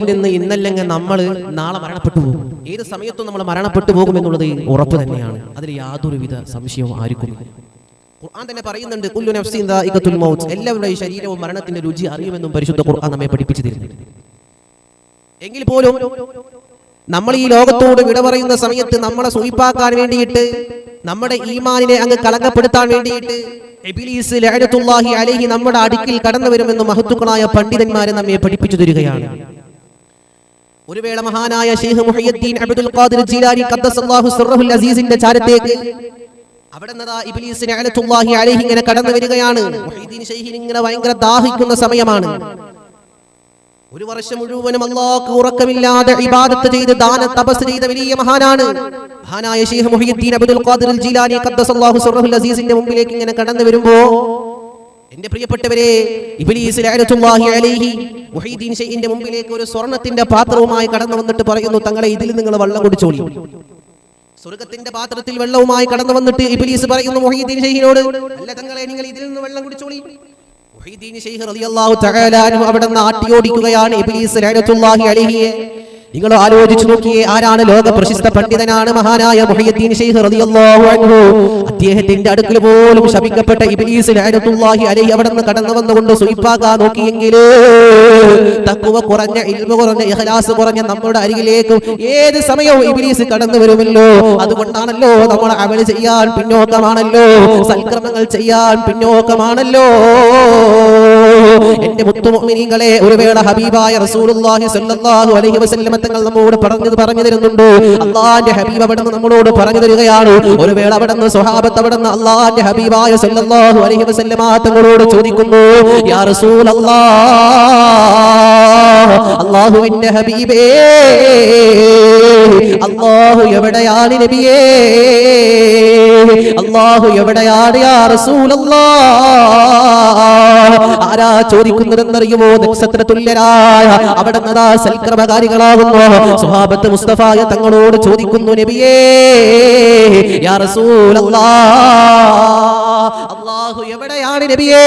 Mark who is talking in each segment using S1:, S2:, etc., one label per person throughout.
S1: നിന്ന് ഇന്നല്ലെങ്കിൽ നമ്മൾ നാളെ മരണപ്പെട്ടു പോകും. ഏത് സമയത്തും നമ്മൾ മരണപ്പെട്ടു പോകുമെന്നുള്ളത് ഉറപ്പ് തന്നെയാണ്. അതിൽ യാതൊരുവിധ സംശയവും ആർക്കും. ഖുർആൻ തന്നെ പറയുന്നുണ്ട്, കുല്ലു നഫ്സിൻ ദാഇഖത്തുൽ മൗത്ത്, എല്ലാവരുടെയും ശരീരവും മരണത്തിന്റെ രുചി അറിയുമെന്നും പരിശുദ്ധ ഖുർആൻ നമ്മെ പഠിപ്പിച്ചു തരുന്നുണ്ട്. എങ്കിൽ പോലും നമ്മൾ ഈ ലോകത്തോട് വിട പറയുന്ന സമയത്ത് നമ്മളെ സൂയിപ്പാക്കാൻ വേണ്ടിയിട്ട്, നമ്മുടെ ഈമാനിനെ അങ്ങ് കളങ്കപ്പെടുത്താൻ വേണ്ടിയിട്ട് ഇബ്ലീസ് ലഅനത്തുല്ലാഹി അലൈഹി നമ്മുടെ അടുക്കിൽ കടന്നു വരുമെന്ന് മഹത്തുക്കളായ പണ്ഡിതന്മാരെ നമ്മെ പഠിപ്പിച്ചു തരികയാണ്. ഒരു വേള മഹാനായ ശൈഖ് മുഹയ്യിദ്ദീൻ അബ്ദുൽ ഖാദിർ ജീലാനി ഖദ്ദസല്ലാഹു സിർറഹുൽ അസീസിന്റെ ചാരത്തേക്ക് അവിടെ നിന്ന് ഇബ്ലീസ് ലഅനത്തുല്ലാഹി അലൈഹി ഇങ്ങനെ കടന്നു വരികയാണ്. മുഹയ്യിദ്ദീൻ ശൈഖിന് ഇങ്ങനെ ഭയങ്കര ദാഹിക്കുന്ന സമയമാണ്. ഒരു വർഷം മുഴുവനും അല്ലാഹുവിന് ഉറക്കമില്ലാതെ ഇബാദത്ത് ചെയ്ത് ദാന തപസ് ചെയ്ത വലിയ മഹാനാണ് മഹാനായ ശൈഖ് മുഹയ്യിദ്ദീൻ അബ്ദുൽ ഖാദിർ ജീലാനി ഖദ്ദസല്ലാഹു സിർറഹുൽ അസീസിന്റെ മുമ്പിലേക്ക് ഇങ്ങനെ കടന്നു വരുമ്പോൾ, എന്റെ പ്രിയപ്പെട്ടവരെ, ഇബ്ലീസ് ലഅനത്തുല്ലാഹി അലൈഹി മുഹയ്യിദ്ദീൻ ശൈഖിന്റെ മുമ്പിലേക്ക് ഒരു സ്വർണത്തിന്റെ പാത്രവുമായി കടന്നു വന്നിട്ട് പറയുന്നു, തങ്ങളെ ഇതിൽ നിങ്ങൾ വെള്ളം കുടിച്ചോളി. സ്വർഗ്ഗത്തിന്റെ പാത്രത്തിൽ വെള്ളവുമായി കടന്നു വന്നിട്ട് ഇബ്ലീസ് പറയുന്നു മുഹയ്യിദ്ദീൻ ശൈഖിനോട്, അല്ല തങ്ങളെ, നിങ്ങൾ ഇതിൽ നിന്ന് വെള്ളം കുടിച്ചോളി. മുഹയ്യിദ്ദീൻ ശൈഖ് റളിയല്ലാഹു തആല അൻഹു അവിടെ നിന്ന് ആട്ടിയോടിക്കുകയാണ് ഇബ്ലീസ് ലഅനത്തുല്ലാഹി അലൈഹിയെ. നിങ്ങൾ ആലോചിച്ചു നോക്കിയേ, ആരാണ്? ലോക പ്രശസ്ത പണ്ഡിതനാണ് മഹാനായ മുഹയ്യിദ്ദീൻ ശൈഖ് റളിയല്ലാഹു അൻഹു. അദ്ദേഹത്തിന്റെ അടുക്കൽ പോലും ശപിക്കപ്പെട്ട ഇബ്ലീസ് ലഅനത്തുല്ലാഹി അലൈഹി അവിടെ നിന്ന് കടന്നു വന്നുകൊണ്ട് സുയിപ്പാക്കാൻ നോക്കിയെങ്കിൽ തഖ്വ കുറഞ്ഞ, ഇൽമു കുറഞ്ഞ, ഇഖ്ലാസ് കുറഞ്ഞ നമ്മുടെ അരികിലേക്ക് ഏത് സമയവും ഇബ്ലീസ് കടന്നു വരുമല്ലോ. അതുകൊണ്ടാണല്ലോ നമ്മൾ അമൽ ചെയ്യാൻ പിന്നോക്കമാണല്ലോ, സൽക്കർമ്മങ്ങൾ ചെയ്യാൻ പിന്നോക്കമാണല്ലോ. എന്റെ മുത്തുമുഅ്മിനീങ്ങളെ, ഒരു വേള ഹബീബായ റസൂലുള്ളാഹി സ്വല്ലല്ലാഹു അലൈഹി വസല്ലം തങ്ങൾ നമ്മോട് പറഞ്ഞു തരുന്നുണ്ട്. അല്ലാഹുവിന്റെ ഹബീബ് അവിടെ നിന്ന് നമ്മളോട് പറഞ്ഞു തരികയാണ്. ഒരു വേള അവിടെ നിന്ന് സ്വഹാബത്ത് അവിടെ നിന്ന് അല്ലാഹുവിന്റെ ഹബീബായ സ്വല്ലല്ലാഹു അലൈഹി വസല്ലം തങ്ങളോട് ചോദിക്കുന്നു, യാ റസൂലല്ലാഹ്, അല്ലാഹുവിന്റെ ഹബീബേ, അല്ലാഹു എവിടെയാണ് നബിയേ? അല്ലാഹു എവിടെയാണ് യാ റസൂലല്ലാഹ്? ആരാ ചോദിക്കുന്നതെന്നറിയുമോ? നക്ഷത്ര തുല്യരായ അവിടെ നിന്ന് സൽക്കർമ്മകാരികളാകുന്നു സ്വഹാബത്ത് മുസ്തഫായ തങ്ങളോട് ചോദിക്കുന്നു, നബിയേ, യാ റസൂലല്ലാഹ്, അല്ലാഹു എവിടെയാണ് നബിയേ?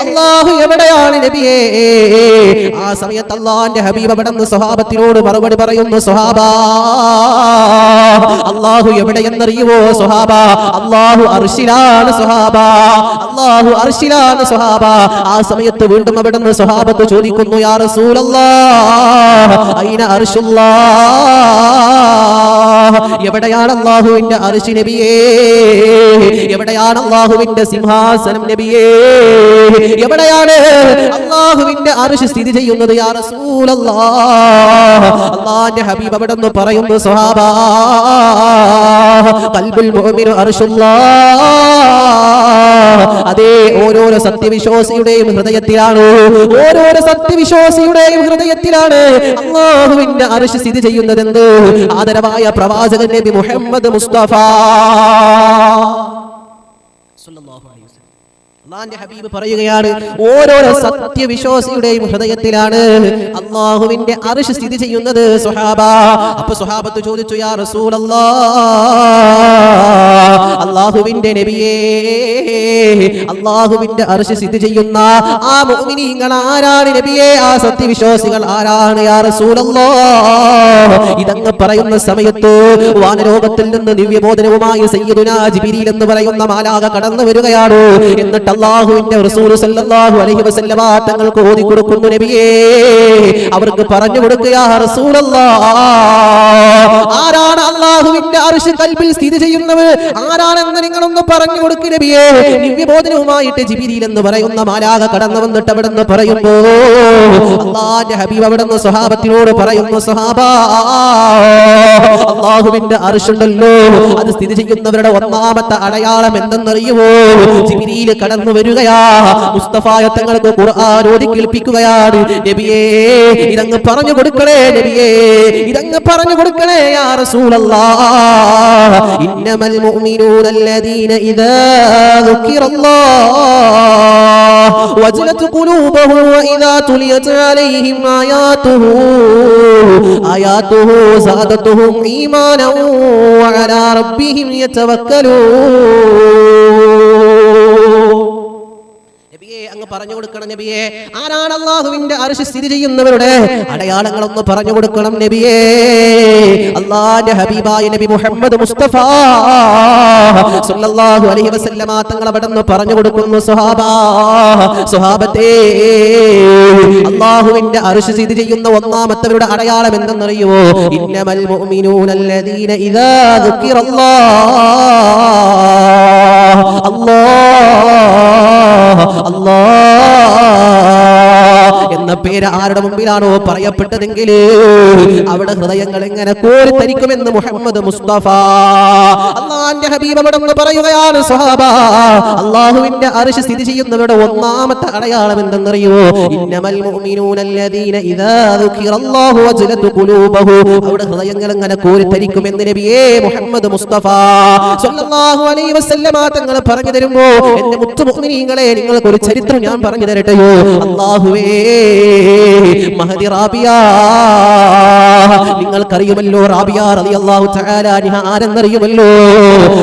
S1: അല്ലാഹു എവിടെയാണ് നബിയേ? ആ സമയത്ത് അല്ലാഹുവിന്റെ ഹബീബ് അവിടെ നിന്ന് സ്വഹാബത്തിനോട് മറുപടി പറയുന്നു, സ്വഹാബാ, അല്ലാഹു എവിടെയെന്നറിയുമോ സ്വഹാബാ? അല്ലാഹു അർശിലാണ് സ്വഹാബാ, അല്ലാഹു അർശിലാണ് സ്വഹാബാ. ആ സമയത്ത് വീണ്ടും അവിടെ നിന്ന് സ്വഹാബത്ത് ചോദിക്കുന്നു, യാ റസൂലല്ലാഹ്, അയ്ന അർശുല്ലാഹ്, എവിടെയാണ് അല്ലാഹുവിന്റെ അർശ് നബിയേ? എവിടെയാണ് അല്ലാഹുവിന്റെ സിംഹാസനം നബിയേ? എവിടെയാണ് അല്ലാഹുവിന്റെ അർശ് സ്ഥിതി ചെയ്യുന്നത് യാ റസൂലല്ലാഹ്? അല്ലാഹുവിന്റെ ഹബീബ് അവിടെ നിന്ന് പറയുന്നു, സ്വഹാബാ, ഖൽബുൽ മുഅ്മിനു അർശുല്ലാഹ്. അതേ, ഓരോരോ സത്യവിശ്വാസിയുടെയും ഹൃദയത്തിലാണ്, ഓരോരോ സത്യവിശ്വാസിയുടെയും ഹൃദയത്തിലാണ് അല്ലാഹുവിന്റെ അർശ് സ്ഥിതി ചെയ്യുന്നതെന്ന് ആദരവായ പ്രവാചകൻ നബി മുഹമ്മദ് മുസ്തഫ സല്ലല്ലാഹു അലൈഹി വസല്ലം അല്ലാഹുവിന്റെ ഹബീബ് പറയുകയാണ്, ഓരോരോ സത്യവിശ്വാസിയുടെയും ഹൃദയത്തിലാണ് അല്ലാഹുവിന്റെ അർശ് സ്ഥിതി ചെയ്യുന്നത് സ്വഹാബ. അപ്പോൾ സ്വഹാബത്ത് ചോദിച്ചു, യാ റസൂലല്ലാഹ്, അല്ലാഹുവിന്റെ നബിയേ, അല്ലാഹുവിന്റെ അർശ് സ്ഥിതി ചെയ്യുന്ന ആ മുഅ്മിനീങ്ങൾ ആരാണ് നബിയേ? ആ സത്യവിശ്വാസികൾ ആരാണ് യാ റസൂലല്ലാഹ്? ഇതങ്ങ് പറയുന്ന സമയത്ത് വാനലോകത്തിൽ നിന്ന് ദിവ്യബോധനവുമായി സയ്യിദുനാ ജിബ്രീൽ എന്ന് പറയുന്ന മാലാഖ കടന്നു വരികയാണ്. എന്നിട്ട് അല്ലാഹുവിന്റെ റസൂൽ സല്ലല്ലാഹു അലൈഹി വസല്ലമ തങ്ങൾക്ക് ഓതി കൊടുക്കുന്നു, നബിയേ, അവർക്ക് പറഞ്ഞു കൊടുക്കുക, യാ റസൂലല്ലാഹ്, ആരാണ് അല്ലാഹുവിന്റെ അർശ് ഖൽബിൽ സ്ഥിതി ചെയ്യുന്നവർ? ആരാണെന്ന് നിങ്ങളൊന്ന് പറഞ്ഞു കൊടുക്കുക നബിയേ. ദിവ്യബോധനവുമായിട്ട് ജിബ്രീൽ എന്ന് പറയുന്ന മാലാഖ കടന്നു വന്നിട്ട് അവിടെ നിന്ന് പറയുമ്പോ അല്ലാഹുവിന്റെ ഹബീബ് അവിടെ നിന്ന് സ്വഹാബത്തിനോട് പറയുന്നു, സ്വഹാബാ, അല്ലാഹുവിന്റെ അർശ് ഉണ്ടല്ലോ, അത് സ്ഥിതി ചെയ്യുന്നവരുടെ ഒന്നാമത്തെ അടയാളം എന്തെന്നറിയുമോ? ജിബ്രീൽ കടന്നു വരികയാ, മുസ്തഫായ തങ്ങൾക്ക് ഖുർആൻ ഓതി കേൾപ്പിക്കുകയാണ്. നബിയേ, ഇതങ്ങ് പറഞ്ഞു കൊടുക്കണേ നബിയേ, ഇതങ്ങ് പറഞ്ഞു കൊടുക്കണേ യാ റസൂലല്ലാഹ്. ഇന്നമൽ മുഅ്മിനൂന അല്ലദീന ഇദാ ദുക്കിറല്ലാഹ് വജലത് ഖുലൂബുഹും വഇദാ തുലിയത് അലൈഹിം ആയാതുഹു സാദതുഹും ഈമാനൻ വഅലാ റബ്ബിഹിം യതവക്കലൂൻ. പറഞ്ഞു കൊടുക്കണം നബിയെ. ആരാണ് അല്ലാഹുവിന്റെ അർശ് സ്ഥിതി ചെയ്യുന്നവരുടെ അടയാളങ്ങളൊന്ന് പറഞ്ഞു കൊടുക്കണം നബിയെ. അല്ലാഹുവിന്റെ ഹബീബായ നബി മുഹമ്മദ് മുസ്തഫ സല്ലല്ലാഹു അലൈഹി വസല്ലമ തങ്ങൾ അവിടുന്ന് പറഞ്ഞു കൊടുക്കുന്നു, സ്വഹാബത്തെ, അല്ലാഹുവിന്റെ അർശ് സ്ഥിതി ചെയ്യുന്ന ഒന്നാമത്തവരുടെ അടയാളം എന്തെന്നറിയുമോ? ഇന്നമൽ മുഅ്മിനൂന അല്ലദീന ഇദാ ദുകിറല്ലാഹ് എന്ന പേര് ആരുടെ മുമ്പിലാണോ പറയപ്പെട്ടതെങ്കിൽ അവിടെ ഹൃദയങ്ങൾ എങ്ങനെ കോരിത്തരിക്കുമെന്ന് മുഹമ്മദ് മുസ്തഫ. അല്ലാഹുവിന്റെ ഹബീബ് അവിടെ പറയുകയാണ്, സ്വഹാബ, അല്ലാഹുവിന്റെ അർശ് സ്ഥിതി ചെയ്യുന്നവരുടെ ഒന്നാമത്തെ അടയാളം എന്തെന്നറിയുമോ? ഇന്നമൽ മുഅ്മിനൂന അല്ലദീന ഇദാ ദുകിറല്ലാഹു വജലത് ഖുലൂബഹു. അവിടെ ഹൃദയങ്ങൾ എങ്ങനെ കോരിത്തരിക്കുമെന്ന് നബിയേ മുഹമ്മദ് മുസ്തഫ സല്ലല്ലാഹു അലൈഹി വസല്ലമ തങ്ങൾ പറഞ്ഞു തരുമ്പോ, എന്റെ മുത്തു മുഅ്മിനീങ്ങളെ, നിങ്ങൾക്ക് ഒരു ചരിത്രം ഞാൻ പറഞ്ഞു തരട്ടെയോ? അല്ലാഹുവേ, മഹദി റാബിയ, നിങ്ങൾക്കറിയുമല്ലോ റാബിയ റളിയല്ലാഹു തആല അൻഹ ആരെന്നറിയുമല്ലോ?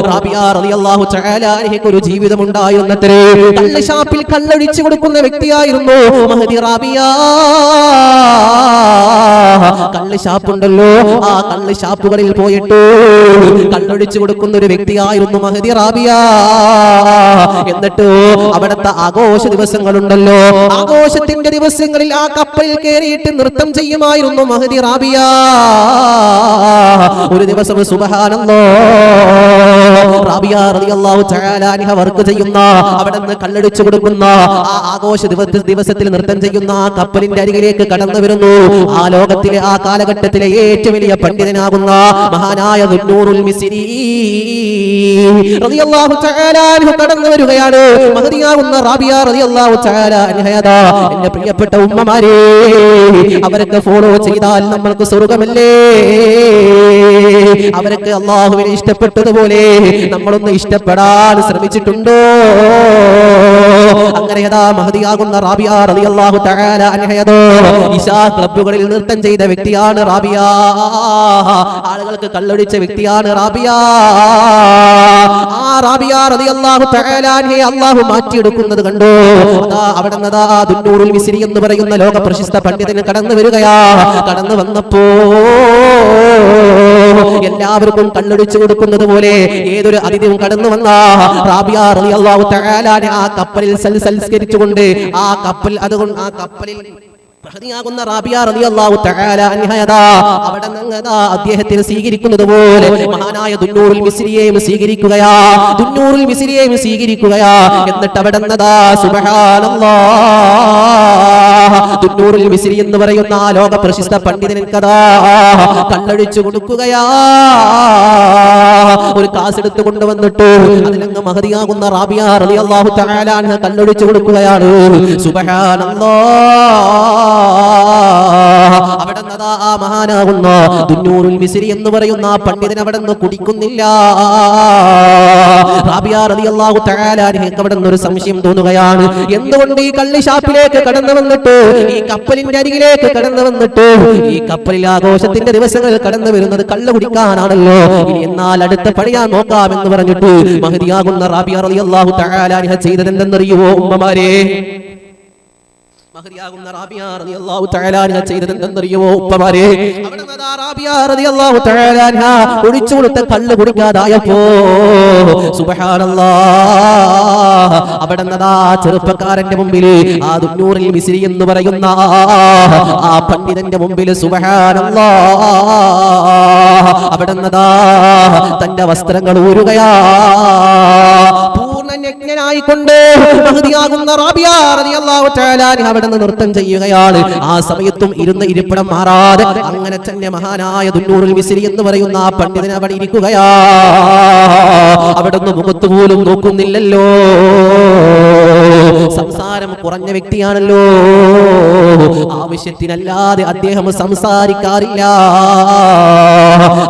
S1: റാബിയ റളിയല്ലാഹു തആല അൻഹയ്ക്ക് ഒരു ജീവിതം ഉണ്ടായിരുന്നത്രേ. കള്ള് ഷാപ്പിൽ കള്ളൊഴിച്ചു കൊടുക്കുന്ന വ്യക്തിയായിരുന്നു മഹദി റാബിയ. കള്ള് ഷാപ്പുണ്ടല്ലോ, ആ കള്ള് ഷാപ്പുകളിൽ പോയിട്ട് കള്ളൊഴിച്ചു കൊടുക്കുന്ന ഒരു വ്യക്തിയായിരുന്നു മഹദി റാബിയ. എന്നിട്ട് അവിടുത്തെ ആഘോഷ ദിവസങ്ങളുണ്ടല്ലോ, ആഘോഷത്തിന്റെ ദിവസങ്ങളിൽ ആ കപ്പലിൽ കയറിയിട്ട് നൃത്തം ചെയ്യുമായിരുന്നു മഹദി റാബിയ. ഒരു ദിവസം സുബ്ഹാനല്ലാഹ്, റാബിയ റളിയല്ലാഹു തആല അൻഹ വർക്ക് ചെയ്യുന്ന, അവിടുന്ന് കള്ളടിച്ചു കൊടുക്കുന്ന ആ ആഘോഷ ദിവസത്തിൽ നൃത്തം ചെയ്യുന്ന ആ കപ്പലിന്റെ അരികിലേക്ക് കടന്നു വരുന്നു. ആ ലോകത്തിലെ ആ കാലഘട്ടത്തിലെ ഏറ്റവും വലിയ പണ്ഡിതനാകുന്ന മഹാനായ ദുന്നൂറുൽ മിസ്രി റളിയല്ലാഹു തആല അൻഹു കടന്നു വരികയാണ്. മഹദിയാകുന്ന റാബിയ റളിയല്ലാഹു തആല അൻഹയദാ, എന്റെ പ്രിയപ്പെട്ട ഉമ്മമാരെ, അവരൊക്കെ ഫോളോ ചെയ്താൽ നമ്മൾക്ക് സ്വർഗ്ഗമല്ലേ? അവരൊക്കെ അല്ലാഹുവിനെ ഇഷ്ടപ്പെട്ടതുപോലെ നമ്മളൊന്ന് ഇഷ്ടപ്പെടാൻ ശ്രമിച്ചിട്ടുണ്ടോ? അങ്ങനെ മഹദിയാകുന്ന റാബിയ റളിയല്ലാഹു തആല അൻഹയദോ ഇശാ ക്ലബ്ബുകളിൽ നൃത്തം ചെയ്ത വ്യക്തിയാണ് റാബിയ. ആളുകൾക്ക് കള്ളൊഴിച്ച വ്യക്തിയാണ് റാബിയ. ആ റാബിയ റളിയല്ലാഹു തആല അൻഹയെ അല്ലാഹു മാറ്റിയെടുക്കുന്നത് കണ്ടു. അവിടെ ദുന്നൂറുൽ മിസ്രി എന്ന് പറയുന്ന ലോക പ്രശസ്ത പണ്ഡിതന് കടന്നു വരികയാ. കടന്നു വന്നപ്പോ എല്ലാവർക്കും കള്ളൊഴിച്ചു കൊടുക്കുന്നത് പോലെ ഏതൊരു അതിഥിയും കടന്നു വന്ന റാബിയ റളിയല്ലാഹു തആല ആ കപ്പലിൽ സംസ്കരിച്ചുകൊണ്ട് ആ കപ്പലിൽ മഹദിയാകുന്ന റാബിയ റളിയല്ലാഹു തആല അൻഹയദാ അവിടെ നിന്നതാ അദ്ദേഹത്തെ സ്വീകരിക്കുന്നത് പോലെ മഹാനായ ദുന്നൂറുൽ മിസ്രിയെയും സ്വീകരിക്കുകയാ. എന്നിട്ട് അവിടെ നിന്നതാ സുബ്ഹാനല്ലാഹ്, ദുന്നൂറുൽ മിസ്രി എന്ന് പറയുന്ന ആ ലോക പ്രശസ്ത പണ്ഡിതൻ കഥാ കള്ളൊഴിച്ചു കൊടുക്കുകയാ. ഒരു കാസ് എടുത്തു കൊണ്ടുവന്നിട്ട് അതിലങ്ങ് മഹദിയാകുന്ന റാബിയ റളിയല്ലാഹു തആല അൻഹ കള്ളൊഴിച്ചു കൊടുക്കുകയാണ്. സുബ്ഹാനല്ലാഹ്, അവിടെ ആ മഹാനാകുന്ന ദുന്നൂറുൽ മിസ്രി എന്ന് പറയുന്ന ആ പണ്ഡിതൻ അവിടെ നിന്ന് കുടിക്കുന്നില്ല. റാബിയ റളിയല്ലാഹു തആല അൻഹയ്ക്ക് അവിടെ നിന്ന് ഒരു സംശയം തോന്നുകയാണ്. എന്തുകൊണ്ട് ഈ കള്ളി ഷാപ്പിലേക്ക് കടന്നു വന്നിട്ട്, ഈ കപ്പലിന്റെ അരികിലേക്ക് കടന്നു വന്നിട്ട്, ഈ കപ്പലിൽ ആഘോഷത്തിന്റെ ദിവസങ്ങളിൽ കടന്നു വരുന്നത് കള്ള് കുടിക്കാനാണല്ലോ, ഇനി എന്നാൽ അടുത്ത പണിയാൻ നോക്കാമെന്ന് പറഞ്ഞിട്ട് മഹദിയാകുന്ന റാബിയ റളിയല്ലാഹു തആല അൻഹ ചെയ്തത് എന്തെന്നറിയുമോ ഉമ്മമാരെ? മഹദിയാകുന്ന റാബിയ റളിയല്ലാഹു തആല അൻഹ ചെയ്തത് എന്തെന്നറിയുമോ ഉപ്പമാരെ? അവിടെ റാബിയ റളിയല്ലാഹു തആല അൻഹ ഒഴിച്ചു കൊടുത്ത കള്ള് കുടിക്കാതായപ്പോ സുബ്ഹാനല്ലാഹ്, അവിടെ ചെറുപ്പക്കാരന്റെ മുമ്പിൽ ആ ദുന്നൂറുൽ മിസ്രി എന്ന് പറയുന്ന ആ പണ്ഡിതന്റെ മുമ്പിൽ സുബ്ഹാനല്ലാഹ് അവിടെ തന്റെ വസ്ത്രങ്ങൾ ഊരുകയാ. പൂർണ്ണനഗ്നനായിക്കൊണ്ട് മഹദിയാകുന്ന റാബിയ റളിയല്ലാഹു തആല അൻഹ അവിടെ നൃത്തം ചെയ്യുകയാണ്. ആ സമയത്തും ഇരുന്ന ഇരിപ്പിടം മാറാതെ അങ്ങനെ തന്നെ മഹാനായ ദുന്നൂറുൽ മിസ്രി എന്ന് പറയുന്ന ആ പണ്ഡിതൻ അവിടെ ഇരിക്കുകയാ. അവിടെ മുഖത്ത് പോലും നോക്കുന്നില്ലല്ലോ. സംസാരം കുറഞ്ഞ വ്യക്തിയാണല്ലോ, ആവശ്യത്തിനല്ലാതെ അദ്ദേഹം സംസാരിക്കാറില്ല.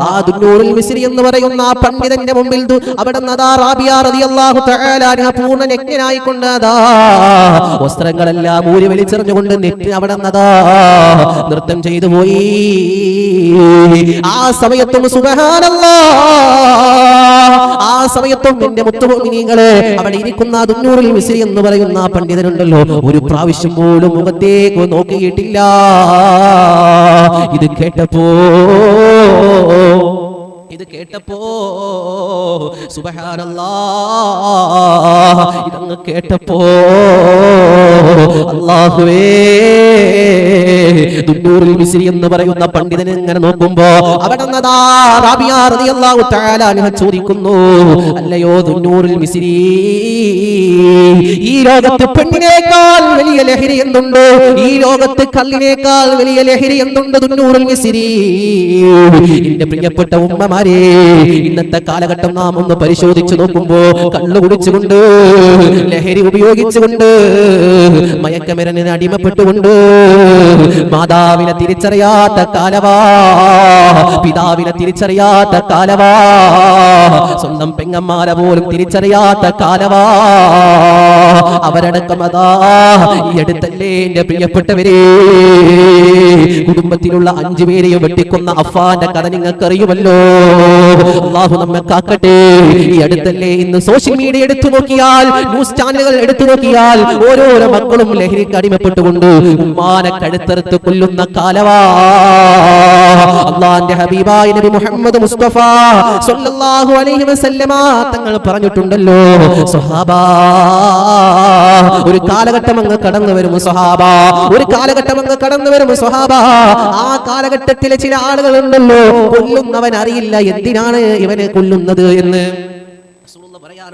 S1: ആ ദുന്നൂറുൽ മിസ്രി എന്ന് പറയുന്ന ആ പണ്ഡിതന്റെ മുമ്പിൽ അവിടെ റാബിയ റളിയല്ലാഹു തആല അൻഹ പൂർണ്ണനഗ്നനായിക്കൊണ്ട് വസ്ത്രങ്ങളെല്ലാം ഊരി വലിച്ചെറിഞ്ഞുകൊണ്ട് നെറ്റ് അവിടെ നൃത്തം ചെയ്തു പോയി. ആ സമയത്തും സുബ്ഹാനല്ലാഹ് ആ സമയത്തും എന്റെ മുത്തുമുഅ്മിനീങ്ങളെ അവിടെ ഇരിക്കുന്ന ദുന്നൂറുൽ മിസ്രി എന്ന് പറയുന്ന പണ്ഡിതനുണ്ടല്ലോ, ഒരു പ്രാവശ്യം പോലും മുഖത്തേക്ക് നോക്കിയിട്ടില്ല. ഇത് കേട്ടപ്പോ സുബ്ഹാനല്ലാഹ്, ഇതങ്ങ് കേട്ടപ്പോ അല്ലാഹുവേ, ദുന്നൂറുൽ മിസ്രി എന്ന് പറയുന്ന പണ്ഡിതനെ ഇങ്ങനെ നോക്കുമ്പോ അവിടെ റാബിയ റളിയല്ലാഹു തആല അൻഹ ചോദിക്കുന്നു, അല്ലയോ ദുന്നൂറുൽ മിസ്രി, ഈ ലോകത്ത് പെണ്ണിനേക്കാൾ വലിയ ലഹരി എന്തുണ്ട്? ഈ ലോകത്ത് കള്ളിനേക്കാൾ വലിയ ലഹരി എന്തുണ്ട് ദുന്നൂറുൽ മിസ്രി? എന്റെ പ്രിയപ്പെട്ട ഉമ്മമാരെ, ഇന്നത്തെ കാലഘട്ടം നാം ഒന്ന് പരിശോധിച്ചു നോക്കുമ്പോ കള്ളു കുടിച്ചുകൊണ്ട്, ലഹരി ഉപയോഗിച്ചുകൊണ്ട്, മയക്കമരുന്നിന് അടിമപ്പെട്ടുകൊണ്ട് മാതാവിനെ തിരിച്ചറിയാത്ത കാലവാ, പിതാവിനെ തിരിച്ചറിയാത്ത കാലവാ, സ്വന്തം പെങ്ങന്മാരെ പോലും തിരിച്ചറിയാത്ത കാലവാ. അവരടക്കം അതാ ഈ അടുത്തല്ലേ എന്റെ പ്രിയപ്പെട്ടവരെ, കുടുംബത്തിലുള്ള 5 പേരെയും വെട്ടിക്കൊന്ന അഫ്ഫാന്റെ കഥ നിങ്ങൾക്കറിയുമല്ലോ. അല്ലാഹു നമ്മെ കാക്കട്ടെ. ഈ അടുത്തല്ലേ ഇന്ന് സോഷ്യൽ മീഡിയ എടുത്തു നോക്കിയാൽ, ന്യൂസ് ചാനലുകൾ എടുത്തു നോക്കിയാൽ ഓരോരോ മക്കളും ലഹരിക്ക് അടിമപ്പെട്ടുകൊണ്ട് ഉമ്മാനെ കഴുത്തറുത്ത് കൊല്ലുന്ന കാലവാ. അല്ലാഹുവിന്റെ ഹബീബായ നബി മുഹമ്മദ് മുസ്തഫ സ്വല്ലല്ലാഹു അലൈഹി വസല്ലമ തങ്ങൾ പറഞ്ഞിട്ടുണ്ടല്ലോ, സ്വഹാബാ, ഒരു കാലഘട്ടം അങ്ങ് കടന്നു വരും സ്വഹാബാ, ഒരു കാലഘട്ടം അങ്ങ് കടന്നു വരും സ്വഹാബാ. ആ കാലഘട്ടത്തിലെ ചില ആളുകൾ ഉണ്ടല്ലോ, കൊല്ലുന്നവൻ അറിയില്ല എന്തിനാണ് ഇവനെ കൊല്ലുന്നത് എന്ന്.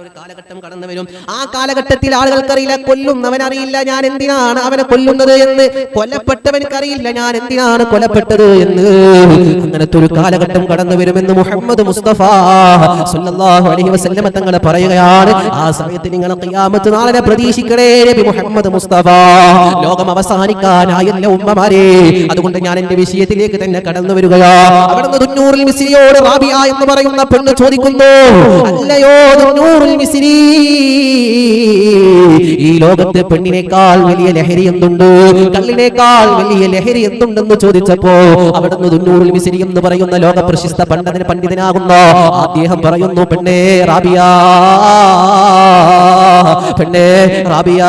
S1: ഒരു കാലഘട്ടം കടന്നു വരും, ആ കാലഘട്ടത്തിൽ ആളുകൾക്കറിയില്ല, കൊല്ലുന്നവൻ അറിയില്ല ഞാൻ എന്തിനാണ് അവനെ കൊല്ലുന്നത് എന്ന്, കൊല്ലപ്പെട്ടവനക്കറിയില്ല ഞാൻ എന്തിനാണ് കൊലപ്പെട്ടത് എന്ന്. അങ്ങനത്തെ ഒരു കാലഘട്ടം കടന്നു വരുമെന്ന് മുഹമ്മദ് മുസ്തഫ സ്വല്ലല്ലാഹു അലൈഹി വസല്ലം തങ്ങൾ പറയുകയാണ്. ആ സമയത്ത് നിങ്ങൾ ഖിയാമത്ത് നാളിനെ പ്രതീക്ഷിക്കണേ നബി മുഹമ്മദ് മുസ്തഫ. ലോകം അവസാനിക്കാനായല്ല ഉമ്മമാരെ, അതുകൊണ്ട് ഞാൻ എന്റെ വിഷയത്തിലേക്ക് തന്നെ കടന്നു വരികയാ. അവിടുന്ന് ദുന്നൂറുൽ മിസ്രിയോട് റാബിയ എന്ന് പറയുന്ന പെണ്ണ് ചോദിക്കുന്നു, അല്ലയോ ദുന്നൂറുൽ മിസ്രി, ഈ ലോകത്തെ പെണ്ണിനേക്കാൾ വലിയ ലഹരി എന്തുണ്ട്? കള്ളിനേക്കാൾ വലിയ ലഹരി എന്തുണ്ടെന്ന് ചോദിച്ചപ്പോ അവിടുന്ന് ദുന്നൂറുൽ മിസ്രി എന്ന് പറയുന്ന ലോക പ്രശസ്ത പണ്ഡിതനാകുന്ന അദ്ദേഹം പറയുന്നു, പെണ്ണേ റാബിയ, പെണ്ണേ റാബിയ,